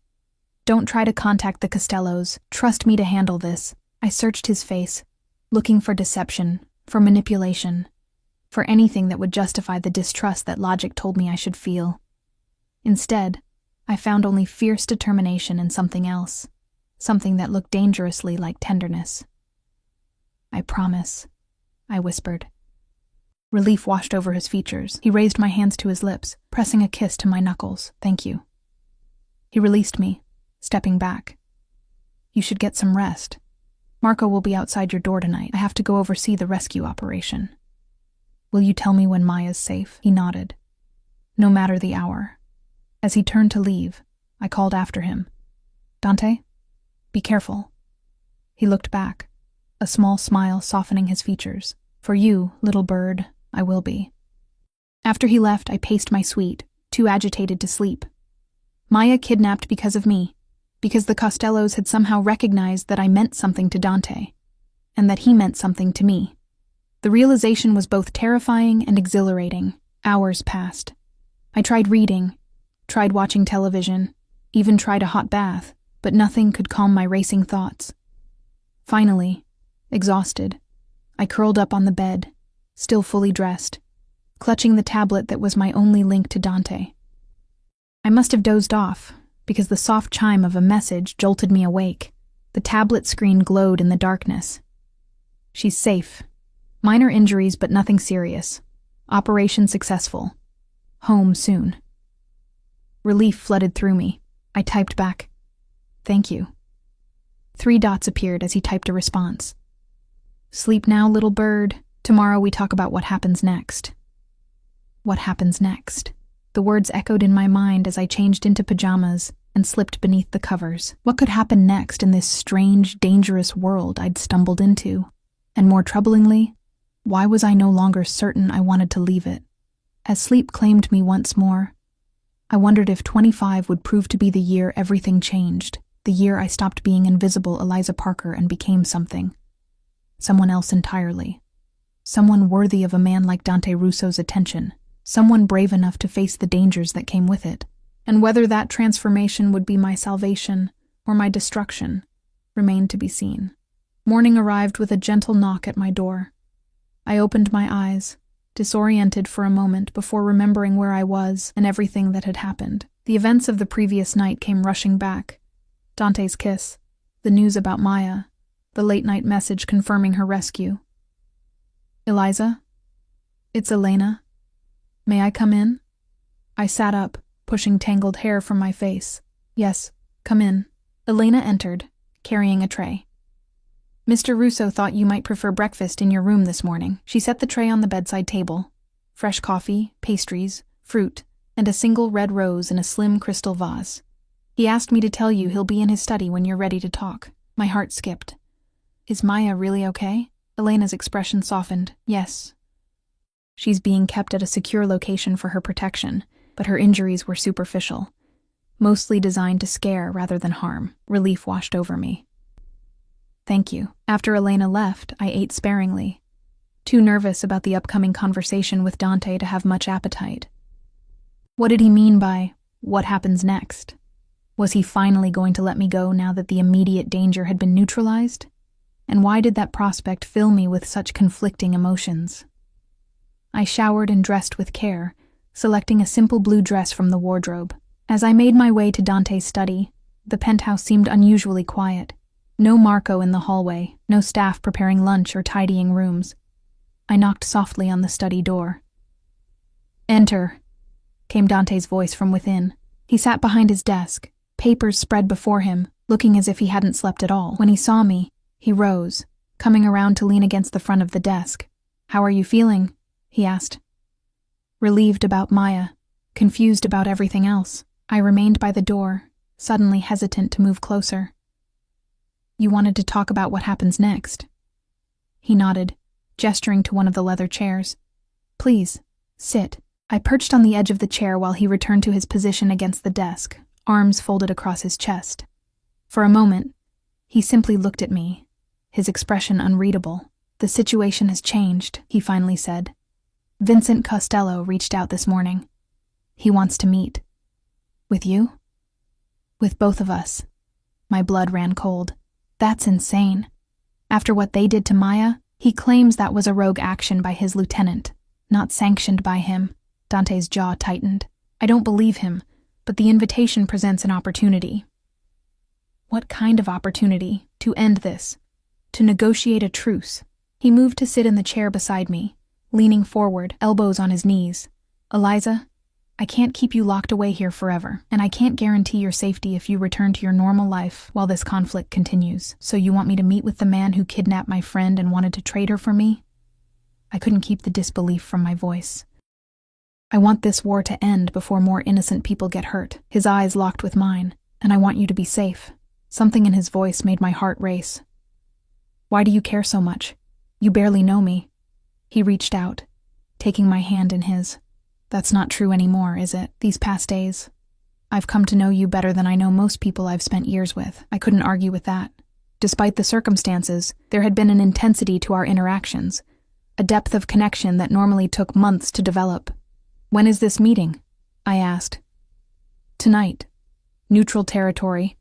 Don't try to contact the Costellos. Trust me to handle this. I searched his face, looking for deception, for manipulation, for anything that would justify the distrust that logic told me I should feel. Instead, I found only fierce determination and something else. Something that looked dangerously like tenderness. I promise, I whispered. Relief washed over his features. He raised my hands to his lips, pressing a kiss to my knuckles. Thank you. He released me, stepping back. You should get some rest. Marco will be outside your door tonight. I have to go oversee the rescue operation. Will you tell me when Maya's safe? He nodded. No matter the hour. As he turned to leave, I called after him. Dante, be careful. He looked back, a small smile softening his features. For you, little bird, I will be. After he left, I paced my suite, too agitated to sleep. Maya kidnapped because of me, because the Costellos had somehow recognized that I meant something to Dante, and that he meant something to me. The realization was both terrifying and exhilarating. Hours passed. I tried reading, tried watching television, even tried a hot bath, but nothing could calm my racing thoughts. Finally, exhausted, I curled up on the bed, still fully dressed, clutching the tablet that was my only link to Dante. I must have dozed off, because the soft chime of a message jolted me awake. The tablet screen glowed in the darkness. She's safe. Minor injuries, but nothing serious. Operation successful. Home soon. Relief flooded through me. I typed back, "Thank you." 3 dots appeared as he typed a response. "Sleep now, little bird. Tomorrow we talk about what happens next." What happens next? The words echoed in my mind as I changed into pajamas and slipped beneath the covers. What could happen next in this strange, dangerous world I'd stumbled into? And more troublingly, why was I no longer certain I wanted to leave it? As sleep claimed me once more, I wondered if 25 would prove to be the year everything changed, the year I stopped being invisible Eliza Parker and became something. Someone else entirely. Someone worthy of a man like Dante Russo's attention. Someone brave enough to face the dangers that came with it. And whether that transformation would be my salvation or my destruction remained to be seen. Morning arrived with a gentle knock at my door. I opened my eyes, disoriented for a moment before remembering where I was and everything that had happened. The events of the previous night came rushing back. Dante's kiss, the news about Maya, the late-night message confirming her rescue. "Eliza? It's Elena. May I come in?" I sat up, pushing tangled hair from my face. "Yes, come in." Elena entered, carrying a tray. "Mr. Russo thought you might prefer breakfast in your room this morning." She set the tray on the bedside table. Fresh coffee, pastries, fruit, and a single red rose in a slim crystal vase. "He asked me to tell you he'll be in his study when you're ready to talk." My heart skipped. "Is Maya really okay?" Elena's expression softened. "Yes. She's being kept at a secure location for her protection, but her injuries were superficial, mostly designed to scare rather than harm." Relief washed over me. "Thank you." After Elena left, I ate sparingly, too nervous about the upcoming conversation with Dante to have much appetite. What did he mean by, "what happens next"? Was he finally going to let me go now that the immediate danger had been neutralized? And why did that prospect fill me with such conflicting emotions? I showered and dressed with care, selecting a simple blue dress from the wardrobe. As I made my way to Dante's study, the penthouse seemed unusually quiet. No Marco in the hallway, no staff preparing lunch or tidying rooms. I knocked softly on the study door. "Enter," came Dante's voice from within. He sat behind his desk, papers spread before him, looking as if he hadn't slept at all. When he saw me, he rose, coming around to lean against the front of the desk. "How are you feeling?" he asked. Relieved about Maya, confused about everything else, I remained by the door, suddenly hesitant to move closer. "You wanted to talk about what happens next?" He nodded, gesturing to one of the leather chairs. "Please, sit." I perched on the edge of the chair while he returned to his position against the desk, arms folded across his chest. For a moment, he simply looked at me, his expression unreadable. "The situation has changed," he finally said. "Vincent Costello reached out this morning. He wants to meet." "With you?" "With both of us." My blood ran cold. "That's insane. After what they did to Maya, he claims that was a rogue action by his lieutenant, not sanctioned by him." Dante's jaw tightened. "I don't believe him, but the invitation presents an opportunity." "What kind of opportunity? To end this? To negotiate a truce?" He moved to sit in the chair beside me, leaning forward, elbows on his knees. "Eliza, I can't keep you locked away here forever, and I can't guarantee your safety if you return to your normal life while this conflict continues. So you want me to meet with the man who kidnapped my friend and wanted to trade her for me?" I couldn't keep the disbelief from my voice. "I want this war to end before more innocent people get hurt." His eyes locked with mine. "And I want you to be safe." Something in his voice made my heart race. "Why do you care so much? You barely know me." He reached out, taking my hand in his. "That's not true anymore, is it? These past days, I've come to know you better than I know most people I've spent years with." I couldn't argue with that. Despite the circumstances, there had been an intensity to our interactions, a depth of connection that normally took months to develop. "When is this meeting?" I asked. "Tonight. Neutral territory.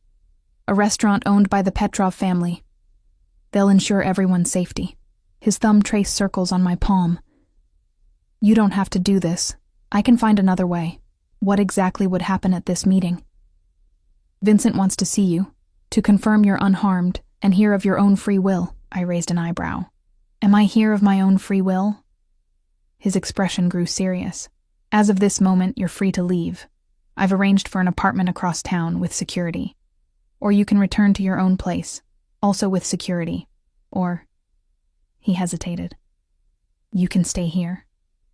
A restaurant owned by the Petrov family. They'll ensure everyone's safety." His thumb traced circles on my palm. "You don't have to do this. I can find another way." "What exactly would happen at this meeting?" "Vincent wants to see you, to confirm you're unharmed and hear of your own free will." I raised an eyebrow. "Am I here of my own free will?" His expression grew serious. "As of this moment, you're free to leave. I've arranged for an apartment across town with security. Or you can return to your own place, also with security. Or..." He hesitated. "You can stay here."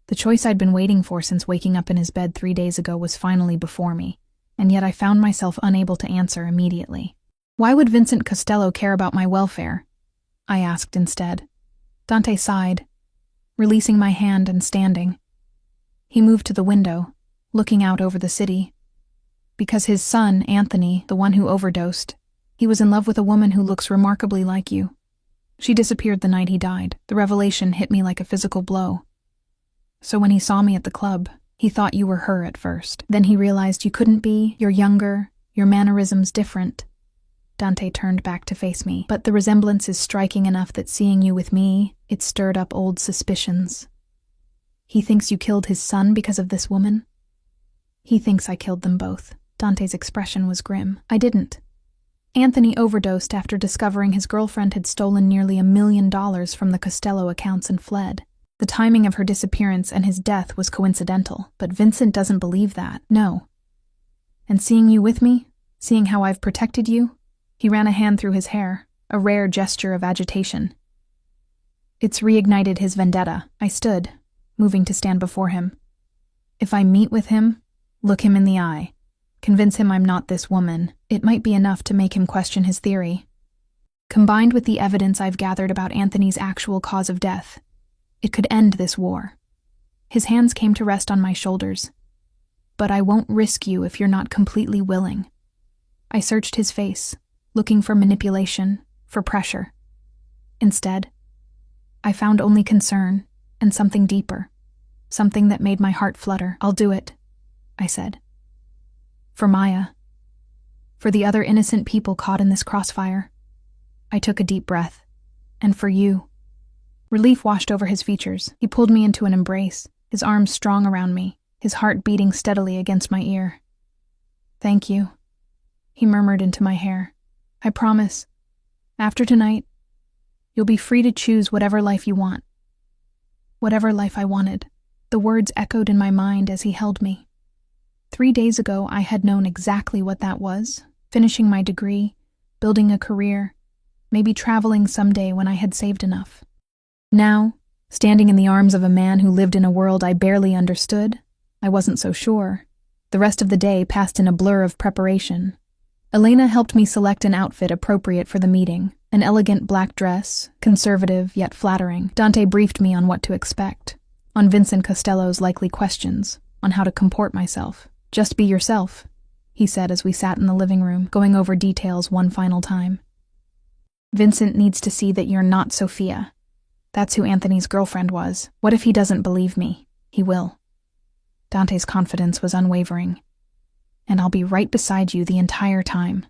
The choice I'd been waiting for since waking up in his bed 3 days ago was finally before me, and yet I found myself unable to answer immediately. "Why would Vincent Costello care about my welfare?" I asked instead. Dante sighed, releasing my hand and standing. He moved to the window, looking out over the city. "Because his son, Anthony, the one who overdosed, he was in love with a woman who looks remarkably like you. She disappeared the night he died." The revelation hit me like a physical blow. "So when he saw me at the club, he thought you were her at first. Then he realized you couldn't be. You're younger, your mannerisms different." Dante turned back to face me. "But the resemblance is striking enough that seeing you with me, it stirred up old suspicions." "He thinks you killed his son because of this woman?" "He thinks I killed them both." Dante's expression was grim. "I didn't. Anthony overdosed after discovering his girlfriend had stolen nearly $1 million from the Costello accounts and fled. The timing of her disappearance and his death was coincidental, but Vincent doesn't believe that. No. And seeing you with me, seeing how I've protected you," he ran a hand through his hair, a rare gesture of agitation. "It's reignited his vendetta." I stood, moving to stand before him. "If I meet with him, look him in the eye, convince him I'm not this woman, it might be enough to make him question his theory. Combined with the evidence I've gathered about Anthony's actual cause of death, it could end this war." His hands came to rest on my shoulders. "But I won't risk you if you're not completely willing." I searched his face, looking for manipulation, for pressure. Instead, I found only concern and something deeper, something that made my heart flutter. "I'll do it," I said. "For Maya. For the other innocent people caught in this crossfire." I took a deep breath. "And for you." Relief washed over his features. He pulled me into an embrace, his arms strong around me, his heart beating steadily against my ear. "Thank you," he murmured into my hair. "I promise, after tonight, you'll be free to choose whatever life you want." Whatever life I wanted. The words echoed in my mind as he held me. 3 days ago, I had known exactly what that was, finishing my degree, building a career, maybe traveling someday when I had saved enough. Now, standing in the arms of a man who lived in a world I barely understood, I wasn't so sure. The rest of the day passed in a blur of preparation. Elena helped me select an outfit appropriate for the meeting, an elegant black dress, conservative yet flattering. Dante briefed me on what to expect, on Vincent Costello's likely questions, on how to comport myself. "Just be yourself," he said as we sat in the living room, going over details one final time. "Vincent needs to see that you're not Sophia. That's who Anthony's girlfriend was. What if he doesn't believe me? He will." Dante's confidence was unwavering. "And I'll be right beside you the entire time."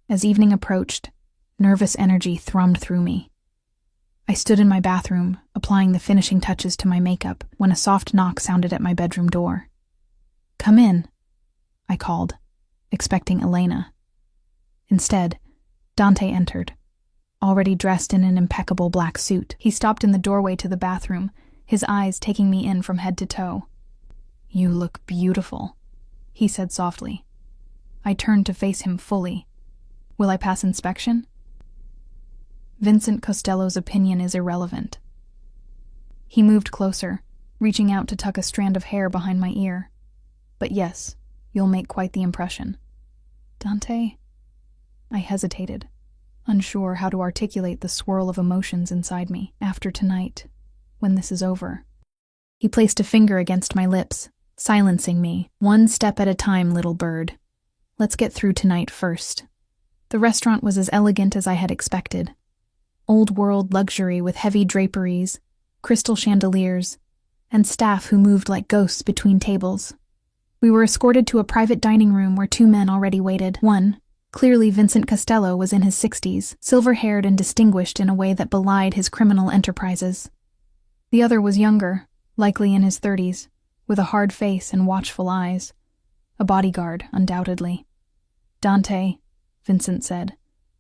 As evening approached, nervous energy thrummed through me. I stood in my bathroom, applying the finishing touches to my makeup, when a soft knock sounded at my bedroom door. "Come in," I called, expecting Elena. Instead, Dante entered, already dressed in an impeccable black suit. He stopped in the doorway to the bathroom, his eyes taking me in from head to toe. "You look beautiful," he said softly. I turned to face him fully. "Will I pass inspection?" Vincent Costello's opinion is irrelevant. He moved closer, reaching out to tuck a strand of hair behind my ear. "But yes, you'll make quite the impression." "Dante?" I hesitated, unsure how to articulate the swirl of emotions inside me. "After tonight, when this is over." He placed a finger against my lips, silencing me. "One step at a time, little bird. Let's get through tonight first." The restaurant was as elegant as I had expected. Old-world luxury with heavy draperies, crystal chandeliers, and staff who moved like ghosts between tables. We were escorted to a private dining room where two men already waited. One, clearly Vincent Costello, was in his 60s, silver-haired and distinguished in a way that belied his criminal enterprises. The other was younger, likely in his 30s, with a hard face and watchful eyes. A bodyguard, undoubtedly. "Dante," Vincent said,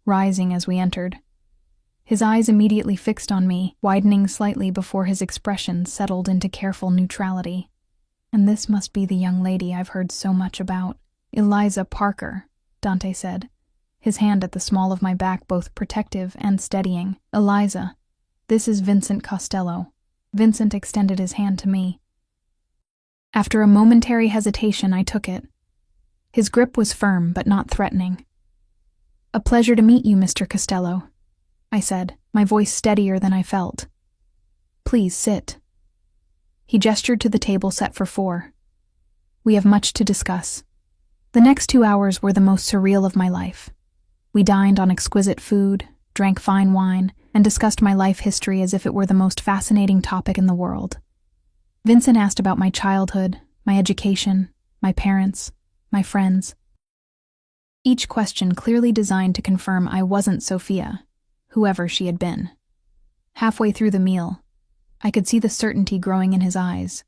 rising as we entered. His eyes immediately fixed on me, widening slightly before his expression settled into careful neutrality. "And this must be the young lady I've heard so much about. Eliza Parker," Dante said, his hand at the small of my back both protective and steadying. "Eliza, this is Vincent Costello." Vincent extended his hand to me. After a momentary hesitation, I took it. His grip was firm but not threatening. "A pleasure to meet you, Mr. Costello," I said, my voice steadier than I felt. "Please sit." He gestured to the table set for 4. "We have much to discuss." The next 2 hours were the most surreal of my life. We dined on exquisite food, drank fine wine, and discussed my life history as if it were the most fascinating topic in the world. Vincent asked about my childhood, my education, my parents, my friends. Each question clearly designed to confirm I wasn't Sophia, whoever she had been. Halfway through the meal, I could see the certainty growing in his eyes.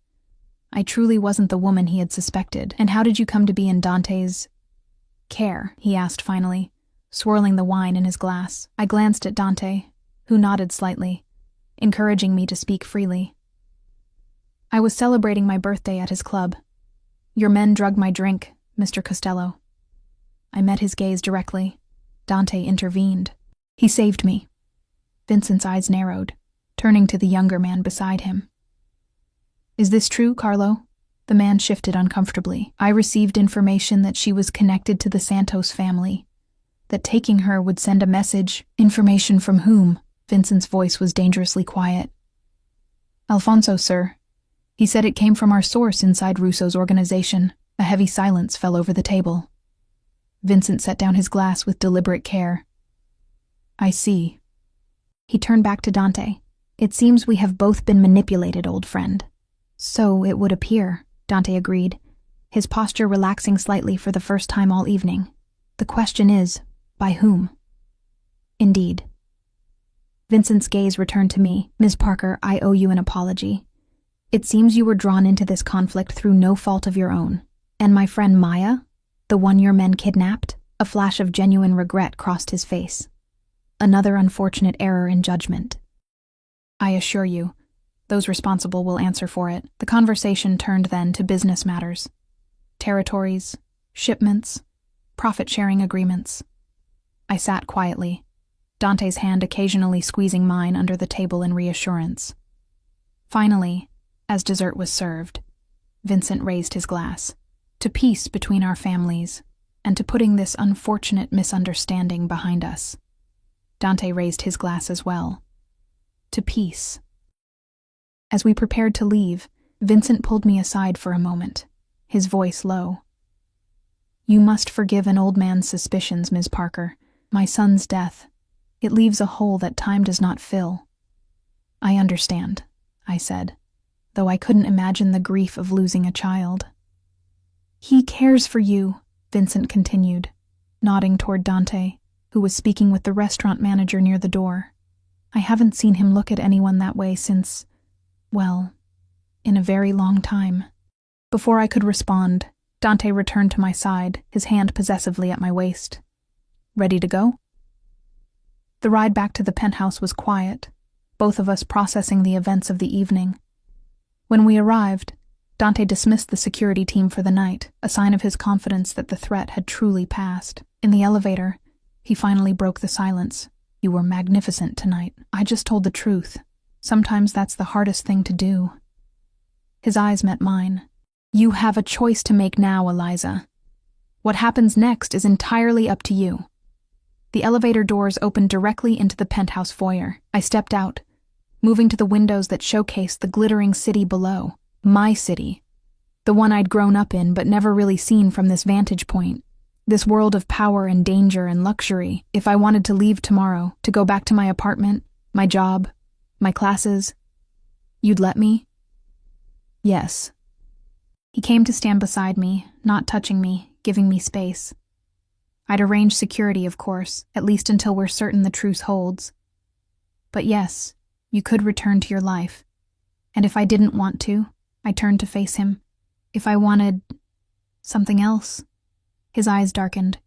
I truly wasn't the woman he had suspected. "And how did you come to be in Dante's care?" he asked finally, swirling the wine in his glass. I glanced at Dante, who nodded slightly, encouraging me to speak freely. "I was celebrating my birthday at his club. Your men drugged my drink, Mr. Costello." I met his gaze directly. Dante intervened. "He saved me." Vincent's eyes narrowed, turning to the younger man beside him. "Is this true, Carlo?" The man shifted uncomfortably. "I received information that she was connected to the Santos family, that taking her would send a message." "Information from whom?" Vincent's voice was dangerously quiet. "Alfonso, sir. He said it came from our source inside Russo's organization." A heavy silence fell over the table. Vincent set down his glass with deliberate care. "I see." He turned back to Dante. "It seems we have both been manipulated, old friend." "So it would appear," Dante agreed, his posture relaxing slightly for the first time all evening. "The question is, by whom?" "Indeed." Vincent's gaze returned to me. "Ms. Parker, I owe you an apology. It seems you were drawn into this conflict through no fault of your own. And my friend Maya, the one your men kidnapped?" A flash of genuine regret crossed his face. "Another unfortunate error in judgment. I assure you, those responsible will answer for it." The conversation turned then to business matters. Territories, shipments, profit-sharing agreements. I sat quietly, Dante's hand occasionally squeezing mine under the table in reassurance. Finally, as dessert was served, Vincent raised his glass. "To peace between our families, and to putting this unfortunate misunderstanding behind us." Dante raised his glass as well. "To peace." As we prepared to leave, Vincent pulled me aside for a moment, his voice low. "You must forgive an old man's suspicions, Ms. Parker. My son's death, it leaves a hole that time does not fill." "I understand," I said, though I couldn't imagine the grief of losing a child. "He cares for you," Vincent continued, nodding toward Dante, who was speaking with the restaurant manager near the door. "I haven't seen him look at anyone that way since, well, in a very long time." Before I could respond, Dante returned to my side, his hand possessively at my waist. "Ready to go?" The ride back to the penthouse was quiet, both of us processing the events of the evening. When we arrived, Dante dismissed the security team for the night, a sign of his confidence that the threat had truly passed. In the elevator, he finally broke the silence. "You were magnificent tonight. I just told the truth. Sometimes that's the hardest thing to do." His eyes met mine. "You have a choice to make now, Eliza. What happens next is entirely up to you." The elevator doors opened directly into the penthouse foyer. I stepped out, moving to the windows that showcased the glittering city below. My city. The one I'd grown up in but never really seen from this vantage point. This world of power and danger and luxury. If I wanted to leave tomorrow, to go back to my apartment, my job, my classes, you'd let me? Yes. He came to stand beside me, not touching me, giving me space. I'd arrange security, of course, at least until we're certain the truce holds. But yes, you could return to your life. And if I didn't want to, I turned to face him. If I wanted something else. His eyes darkened.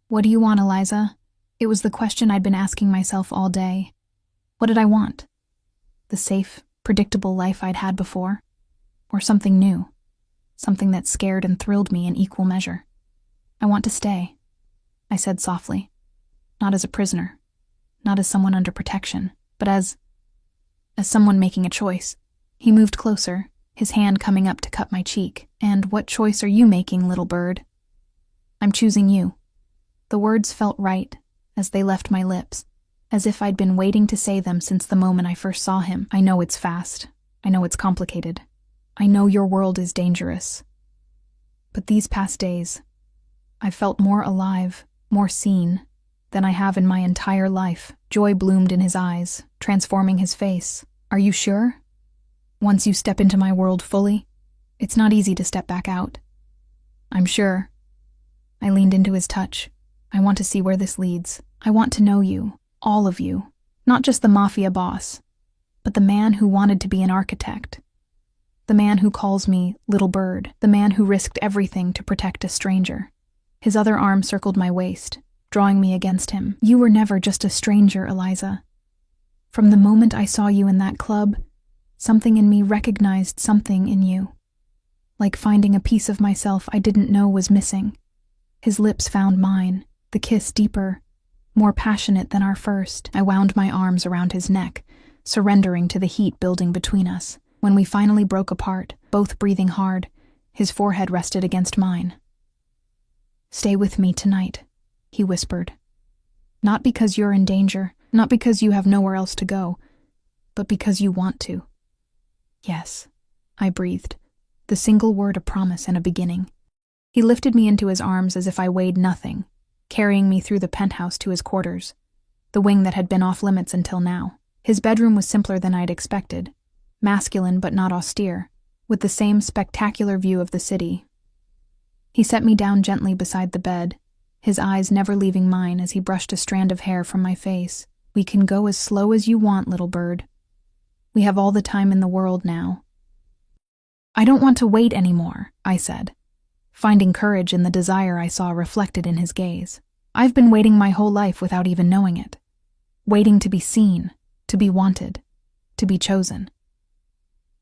"What do you want, Eliza?" It was the question I'd been asking myself all day. What did I want? The safe, predictable life I'd had before? Or something new? Something that scared and thrilled me in equal measure? "I want to stay," I said softly. Not as a prisoner, not as someone under protection, but as someone making a choice. He moved closer, his hand coming up to cut my cheek. "And what choice are you making, little bird?" "I'm choosing you." The words felt right as they left my lips, as if I'd been waiting to say them since the moment I first saw him. "I know it's fast. I know it's complicated. I know your world is dangerous. But these past days, I've felt more alive, more seen, than I have in my entire life." Joy bloomed in his eyes, transforming his face. "Are you sure? Once you step into my world fully, it's not easy to step back out." "I'm sure." I leaned into his touch. "I want to see where this leads. I want to know you, all of you, not just the mafia boss, but the man who wanted to be an architect. The man who calls me little bird, the man who risked everything to protect a stranger." His other arm circled my waist, drawing me against him. "You were never just a stranger, Eliza. From the moment I saw you in that club, something in me recognized something in you. Like finding a piece of myself I didn't know was missing." His lips found mine, the kiss deeper, more passionate than our first. I wound my arms around his neck, surrendering to the heat building between us. When we finally broke apart, both breathing hard, his forehead rested against mine. "Stay with me tonight," he whispered. "Not because you're in danger, not because you have nowhere else to go, but because you want to." "Yes," I breathed, the single word a promise and a beginning. He lifted me into his arms as if I weighed nothing, carrying me through the penthouse to his quarters, the wing that had been off limits until now. His bedroom was simpler than I'd expected, masculine but not austere, with the same spectacular view of the city. He set me down gently beside the bed, his eyes never leaving mine as he brushed a strand of hair from my face. "We can go as slow as you want, little bird. We have all the time in the world now." "I don't want to wait anymore," I said, finding courage in the desire I saw reflected in his gaze. "I've been waiting my whole life without even knowing it. Waiting to be seen, to be wanted, to be chosen."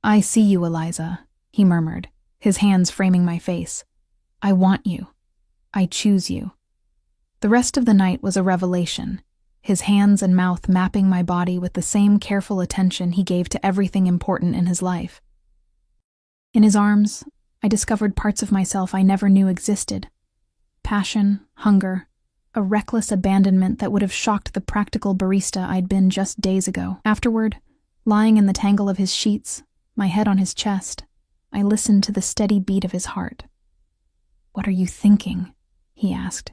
"I see you, Eliza," he murmured, his hands framing my face. "I want you. I choose you." The rest of the night was a revelation, his hands and mouth mapping my body with the same careful attention he gave to everything important in his life. In his arms, I discovered parts of myself I never knew existed. Passion, hunger, a reckless abandonment that would have shocked the practical barista I'd been just days ago. Afterward, lying in the tangle of his sheets, my head on his chest, I listened to the steady beat of his heart. "What are you thinking?" he asked,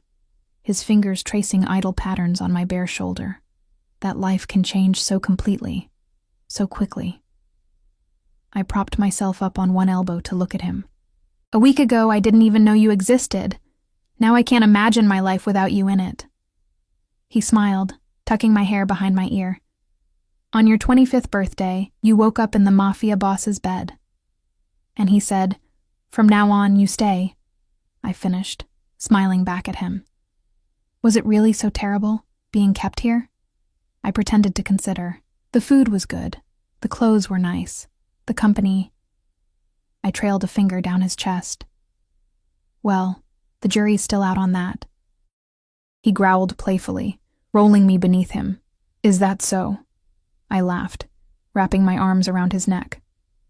his fingers tracing idle patterns on my bare shoulder. That life can change so completely, so quickly. I propped myself up on one elbow to look at him. "A week ago, I didn't even know you existed. Now I can't imagine my life without you in it." He smiled, tucking my hair behind my ear. "On your 25th birthday, you woke up in the mafia boss's bed." And he said, "From now on, you stay." I finished, smiling back at him. Was it really so terrible, being kept here? I pretended to consider. The food was good, the clothes were nice, the company, I trailed a finger down his chest. Well, the jury's still out on that. He growled playfully, rolling me beneath him. Is that so? I laughed, wrapping my arms around his neck.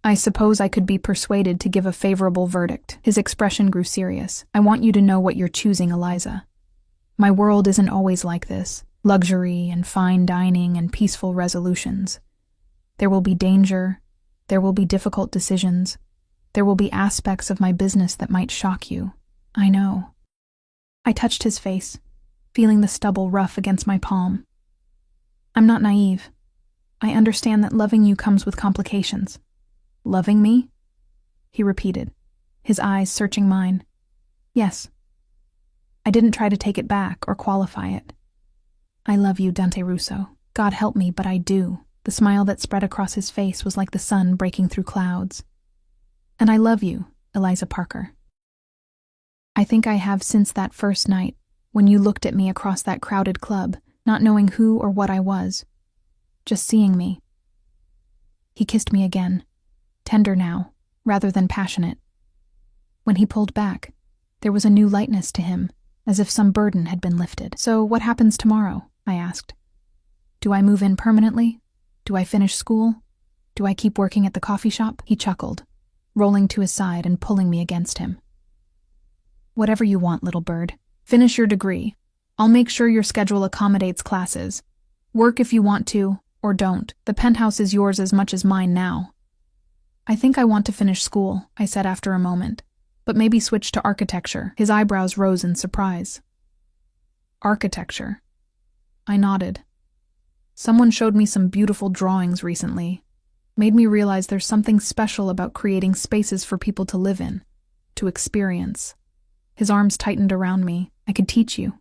I suppose I could be persuaded to give a favorable verdict. His expression grew serious. I want you to know what you're choosing, Eliza. My world isn't always like this. Luxury and fine dining and peaceful resolutions. There will be danger. There will be difficult decisions. There will be aspects of my business that might shock you. I know. I touched his face, feeling the stubble rough against my palm. I'm not naive. I understand that loving you comes with complications. Loving me? He repeated, his eyes searching mine. Yes. I didn't try to take it back or qualify it. I love you, Dante Russo. God help me, but I do. The smile that spread across his face was like the sun breaking through clouds. And I love you, Eliza Parker. I think I have since that first night, when you looked at me across that crowded club, not knowing who or what I was, just seeing me. He kissed me again, tender now, rather than passionate. When he pulled back, there was a new lightness to him, as if some burden had been lifted. So what happens tomorrow? I asked. Do I move in permanently? Do I finish school? Do I keep working at the coffee shop? He chuckled, rolling to his side and pulling me against him. Whatever you want, little bird. Finish your degree. I'll make sure your schedule accommodates classes. Work if you want to, or don't. The penthouse is yours as much as mine now. I think I want to finish school, I said after a moment, but maybe switch to architecture. His eyebrows rose in surprise. Architecture. I nodded. Someone showed me some beautiful drawings recently. Made me realize there's something special about creating spaces for people to live in, to experience. His arms tightened around me. I could teach you.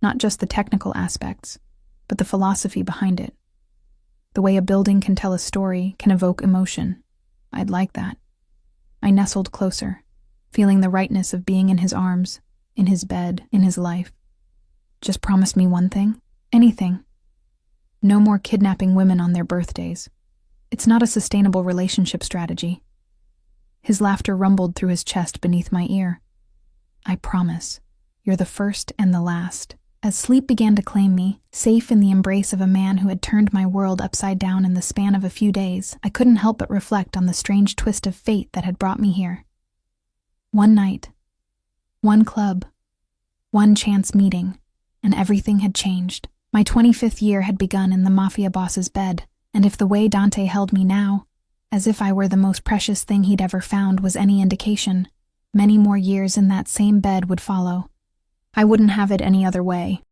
Not just the technical aspects, but the philosophy behind it. The way a building can tell a story, can evoke emotion. I'd like that. I nestled closer, feeling the rightness of being in his arms, in his bed, in his life. Just promise me one thing. Anything. No more kidnapping women on their birthdays. It's not a sustainable relationship strategy. His laughter rumbled through his chest beneath my ear. I promise. You're the first and the last. As sleep began to claim me, safe in the embrace of a man who had turned my world upside down in the span of a few days, I couldn't help but reflect on the strange twist of fate that had brought me here. One night, one club, one chance meeting, and everything had changed. My 25th year had begun in the mafia boss's bed, and if the way Dante held me now, as if I were the most precious thing he'd ever found, was any indication, many more years in that same bed would follow. I wouldn't have it any other way.